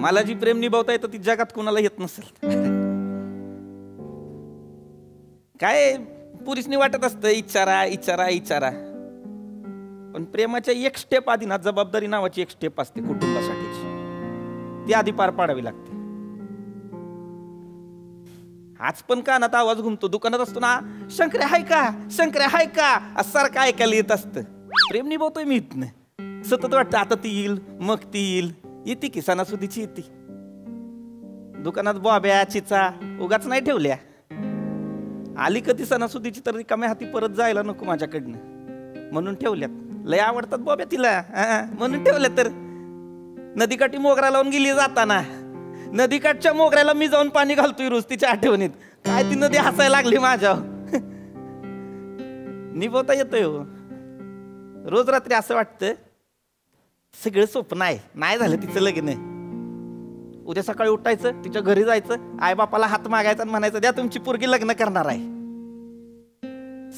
Speaker 12: मला जी प्रेम निभावता येतं ती जगात कोणाला येत नसेल. काय पुरुषनी वाटत असतं इचारा. पण प्रेमाच्या एक स्टेप आधी ना जबाबदारी नावाची एक स्टेप असते कुटुंबासाठीची. ती आधी पार पाडावी लागते. आज पण कानात आवाज घुमतो. दुकानात असतो ना, शंकर्या हाय का असं सारखं ऐकायला येत असतं. प्रेम निभावतोय मी इथनं. सतत वाटतं आता ती येईल मग ती येईल. येते की सणासुदीची येते. दुकानात बॉब्या चिचा उगाच नाही ठेवल्या. आली कधी सणासुदीची तर रिकाम्या हाती परत जायला नको माझ्याकडनं म्हणून ठेवल्यात. लय आवडतात बॉब्या तिला म्हणून ठेवल्या. तर नदीकाठी मोगरा लावून गेली जाताना. नदीकाठच्या मोगऱ्याला मी जाऊन पाणी घालतोय रोज तिच्या आठवणीत. काय ती नदी हसायला लागली माझ्यावर. निभवता येतोय हो. रोज रात्री असं वाटतं सगळं स्वप्न आहे, नाही झालं तिचं लग्न. उद्या सकाळी उठायचं, तिच्या घरी जायचं, आई बापाला हात मागायचा आणि म्हणायचं द्या तुमची पोरगी लग्न करणार आहे.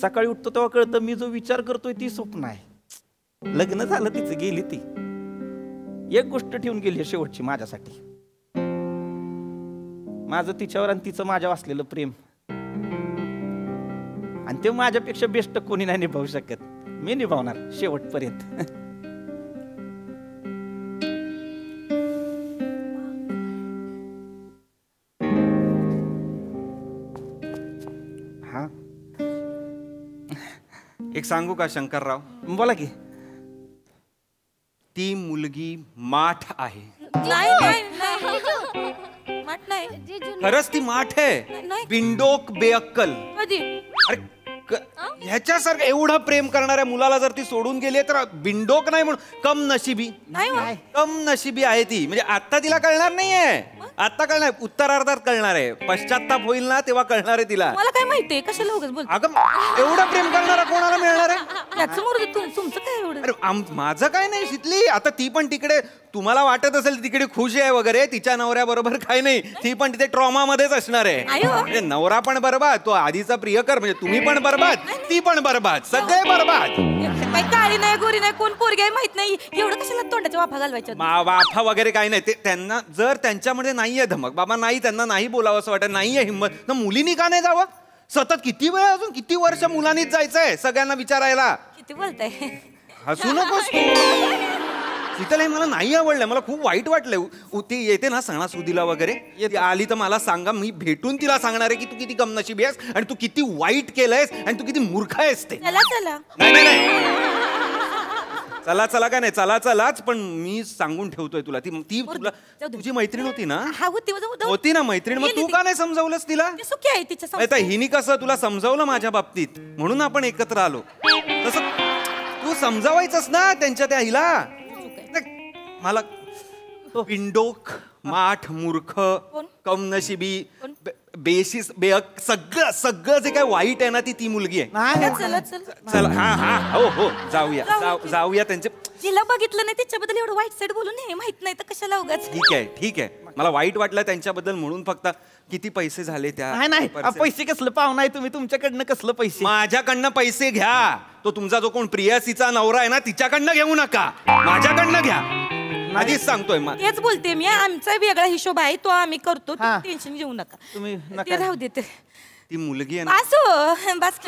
Speaker 12: सकाळी उठतो तेव्हा कळतं मी जो विचार करतोय ती स्वप्न आहे. लग्न झालं तिचं, गेली ती. एक गोष्ट ठेवून गेली शेवटची माझ्यासाठी. माझं तिच्यावर आणि तिचं माझ्यावर असलेलं प्रेम. आणि ते माझ्यापेक्षा बेस्ट कोणी नाही निभावू शकत. मी निभावणार शेवटपर्यंत.
Speaker 11: हा एक सांगू का शंकरराव?
Speaker 12: बोला की.
Speaker 11: ती मुलगी माठ आहे. खरंच ती माठ आहे. बिंडोक बेअक्कल. अरे ह्याच्यासारखं एवढं प्रेम करणाऱ्या मुलाला जर ती सोडून गेली तर बिंडोक नाही म्हणून कम नशिबी आहे ती. म्हणजे आता तिला कळणार नाहीये. आता कळणार, उत्तरार्धात कळणार आहे. पश्चाताप होईल ना तेव्हा कळणार आहे तिला.
Speaker 8: मला काय माहितीये कशाला उगाच बोलतो.
Speaker 11: अगं एवढं प्रेम करणारा कोणाला मिळणार आहे?
Speaker 8: तुमचं काय एवढं?
Speaker 11: अरे माझं काय नाही शितली. आता ती पण तिकडे, तुम्हाला वाटत असेल तिकडे खुश आहे वगैरे, तिच्या नवऱ्या बरोबर काय नाही. ती पण तिथे ट्रॉमा मध्येच असणार आहे. म्हणजे नवरा पण बरबाद, तो आधीचा प्रियकर म्हणजे तुम्ही पण बरबाद, ती पण बरबाद, सगळे बरबाद.
Speaker 8: काळी नाही गोरी नाही कोण पोरगी आहे माहित नाही. एवढं कशाला तोंडाच्या वाफा घालवायच्या?
Speaker 11: वाफा वगैरे काही नाही. ते त्यांना जर त्यांच्यामध्ये नाहीये धमक, बाबा नाही, त्यांना नाही बोलावं असं वाटत, नाहीये हिंमत, तर मुलींनी का नाही जावं? सतत किती वेळ, अजून किती वर्ष मुलांनीच जायचंय सगळ्यांना विचारायला?
Speaker 2: किती बोलताय?
Speaker 11: हसू नकोस तू. शीतल, हे मला नाही आवडलं, मला खूप वाईट वाटलंय. ती येते ना सणासुदीला वगैरे, ती आली तर मला सांगा, मी भेटून तिला सांगणार आहे की तू किती कमनशिबी आहेस आणि तू किती वाईट केलंयस आणि तू किती मूर्ख आहेस ते.
Speaker 2: चला चला.
Speaker 11: नाही चला चला काय नाही, चलाच, पण मी सांगून ठेवतोय तुला, ती तुला तुझी मैत्रीण होती ना? होती ना मैत्रीण, मग तू का नाही समजावलंस तिला?
Speaker 2: सुखी आहे तिच्या.
Speaker 11: आता हिनी कसं तुला समजावलं माझ्या बाबतीत, म्हणून आपण एकत्र आलो. तसं तू समजावायचंस ना त्यांच्या त्या हिला. मला पिंडोक, माठ, मूर्ख, कमनशिबी, बेसिस, बेहक, सगळं जे काय वाईट आहे ना, ती मुलगी आहे. चला हो जाऊया त्यांचे.
Speaker 2: जिला बघितलं नाही त्याच्याबद्दल एवढं वाईट साईड बोलू नये, माहित नाही तर कशाला उगाच.
Speaker 11: ठीक आहे, मला वाईट वाटलं त्यांच्याबद्दल म्हणून. फक्त किती पैसे झाले त्या?
Speaker 12: नाही पैसे कसलं पाहुणा आहे तुम्ही, तुमच्याकडनं कसलं पैसे?
Speaker 11: माझ्याकडनं पैसे घ्या. तो तुमचा जो कोण प्रियसीचा नवरा आहे ना, तिच्याकडनं घेऊ नका, माझ्याकडनं घ्या. आधीच सांगतोय.
Speaker 2: तेच बोलते मी, आमचा वेगळा हिशोब आहे, तो आम्ही करतो, टेन्शन घेऊ नका.
Speaker 12: तुम्ही
Speaker 2: राहू देते.
Speaker 11: ती मुलगी आहे ना.
Speaker 2: बस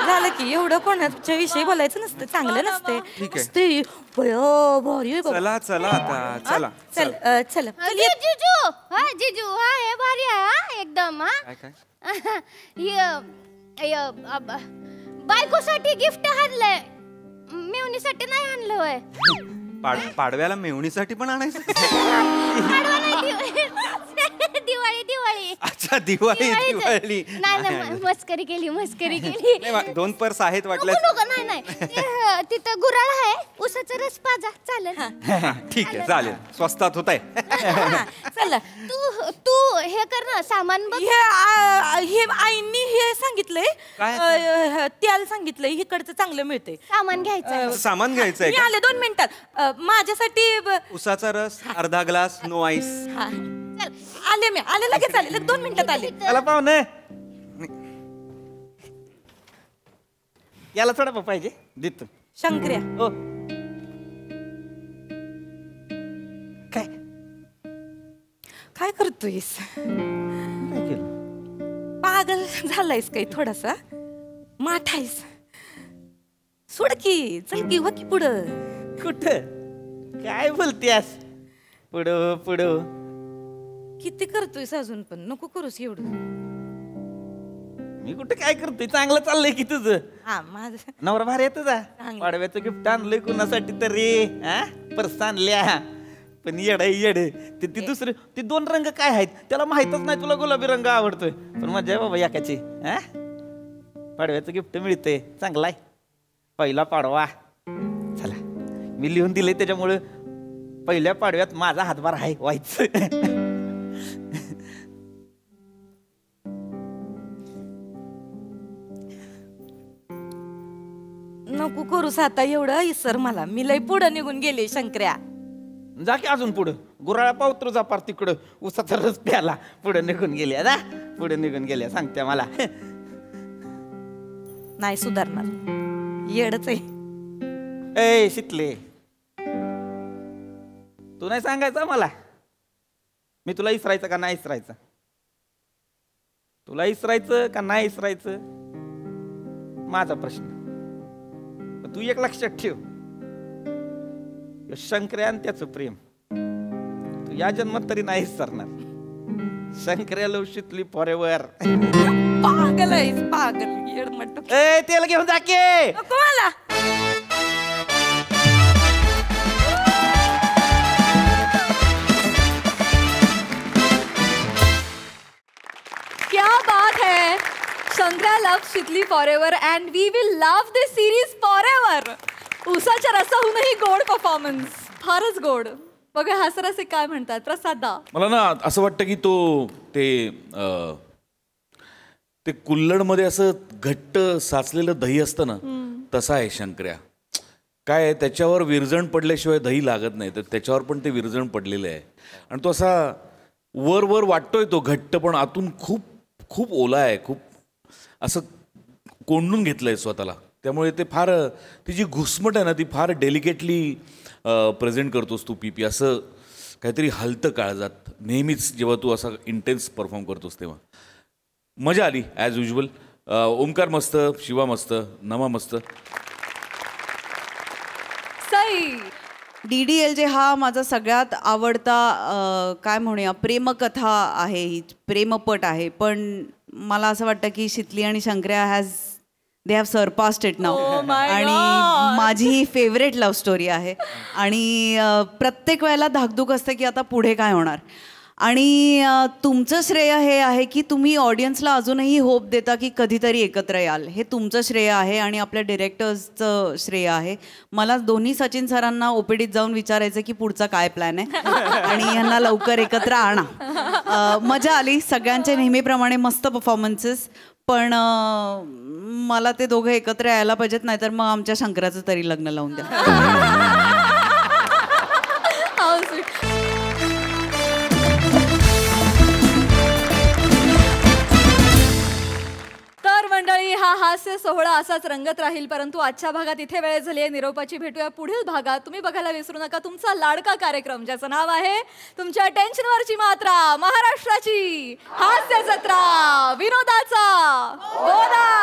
Speaker 2: झालं की, एवढं कोणाच्या विषयी बोलायचं नसतं, चांगलं नसते.
Speaker 11: ठीक आहे. चला आता चला.
Speaker 2: चल
Speaker 13: जिजू हा हे भारी आहे एकदम. बायकोसाठी गिफ्ट आणलंय, मेवणीसाठी नाही आणलं होय.
Speaker 11: पाडव्याला मेवणीसाठी पण आणायचं?
Speaker 13: दिवाळी.
Speaker 11: अच्छा, दिवाळी.
Speaker 13: नाही मस्करी केली.
Speaker 11: 2 पर्स आहेत वाटलं.
Speaker 13: नाही तिथं गुराळ आहे, उसाचा रस पाजा. चालेल.
Speaker 11: ठीक आहे, चालेल. स्वस्तात होत आहे.
Speaker 13: चल तू हे कर ना, सामान बघ.
Speaker 2: हे आईनी हे सांगितलंय, त्याला सांगितलंय इकडचं चांगलं मिळतंय.
Speaker 13: सामान घ्यायचंय.
Speaker 2: मी आले 2 मिनिटात. माझ्यासाठी
Speaker 11: उसाचा रस अर्धा ग्लास, नो आईस.
Speaker 2: आले लगेच आले, 2 मिनिटात आले.
Speaker 12: त्याला पाहुणे याला थोडा पाहिजे देतो.
Speaker 2: शंकर्या,
Speaker 12: हो
Speaker 2: काय करतोयस? पागल झालायस काही थोडासा? माठायस? सोड की, चल की, हो की पुढं.
Speaker 12: कुठं काय बोलतेस? पुढं
Speaker 2: किती करतोयस अजून पण? नको करूस एवढं.
Speaker 12: मी कुठे काय करतोय, चांगलं चाललंय की तुझं.
Speaker 2: माझं
Speaker 12: नवरा भारी आहे तुझा. पाडव्याचं गिफ्ट आणलंय कुणासाठी तरी? पर्स आणल्या, पण येड ते दुसरे ते 2 रंग काय आहेत त्याला माहितच नाही. तुला गुलाबी रंग आवडतोय, पण मजा आहे बाबा एकाची. पाडव्याचं गिफ्ट मिळतंय, चांगला आहे. पहिला पाडवा. चला, मी लिहून दिलंय, त्याच्यामुळे पहिल्या पाडव्यात माझा हातभार आहे व्हायचं.
Speaker 2: नको करूस आता एवढं, इसर मला. मी लय पुढं निघून गेले. शंकर्या,
Speaker 12: जा की अजून पुढं. गुराळा पावत्र जा पार तिकडं, उसाचा रस प्याला. पुढे निघून गेल्या सांगते मला.
Speaker 2: नाही सुधारणार, येडच आहे.
Speaker 12: ए शितले, तू नाही सांगायचं मला मी तुला इसरायचं का नाही इसरायचं? तुला इसरायचं का नाही इसरायचं माझा प्रश्न. तू एक लक्षात ठेव, शंकर्या आणि त्याचं प्रेम तू या जन्मात तरी नाही सरणार. शंकर्या लव शितली फॉरेवर.
Speaker 2: पागल आहेस, पागल. येडमट.
Speaker 12: ए त्याला घेऊन जा की.
Speaker 2: नको मला.
Speaker 1: क्या बात है. Shankarya love Shitali forever and we will love this series forever. उसाच्या रसाहूनही गोड परफॉर्मन्स, फारच गोड. बघा हासरसे काय म्हणतात प्रसादा.
Speaker 7: मला ना असं वाटतं की ते कुल्हडमध्ये असं घट्ट साचलेलं दही असतं ना, तसं आहे शंकर्या. काय आहे, त्याच्यावर विरजण पडल्याशिवाय दही लागत नाही, तर त्याच्यावर पण ते विरजण पडलेलं आहे. आणि तो असा वर वाटतोय तो घट्ट, पण आतून खूप खूप ओला आहे, खूप असं कोंडून घेतलंय स्वतःला. त्यामुळे ते फार, ती जी घुसमट आहे ना, ती फार डेलिकेटली प्रेझेंट करतोस तू. पीपी असं काहीतरी हलतं काळजात नेहमीच जेव्हा तू असा इंटेन्स परफॉर्म करतोस तेव्हा. मजा आली ॲज युजल. ओमकार मस्त, शिवा मस्त, नमा मस्त.
Speaker 1: सई.
Speaker 10: DDLJ हा माझा सगळ्यात आवडता काय म्हणूया प्रेमकथा आहे, ही प्रेमपट आहे. पण मला असं वाटतं की शितली आणि Shankarya they have surpassed it now. आणि माझी ही फेवरेट लव्ह स्टोरी आहे. आणि प्रत्येक वेळेला धाकधूक असते की आता पुढे काय होणार. आणि तुमचं श्रेय हे आहे की तुम्ही ऑडियन्सला अजूनही होप देता की कधीतरी एकत्र याल. हे तुमचं श्रेय आहे आणि आपल्या डिरेक्टर्सचं श्रेय आहे. मला दोन्ही सचिन सरांना ओपीडीत जाऊन विचारायचं की पुढचा काय प्लॅन आहे आणि ह्यांना लवकर एकत्र आणा. मजा आली. सगळ्यांचे नेहमीप्रमाणे मस्त परफॉर्मन्सेस. पण मला ते दोघं एकत्र यायला पाहिजेत, नाहीतर मग आमच्या शंकराचं तरी लग्न लावून द्या.
Speaker 1: मंडळी, हा हास्य सोहळा असाच रंगत राहील. परंतु आजच्या भागात इथे वेळ झाली आहे निरोपाची. भेटूया पुढील भागात. तुम्ही बघायला विसरू नका तुमचा लाडका कार्यक्रम ज्याचं नाव आहे तुमच्या टेन्शनवरची मात्रा, महाराष्ट्राची हास्य जत्रा, विनोदाचा गोदा.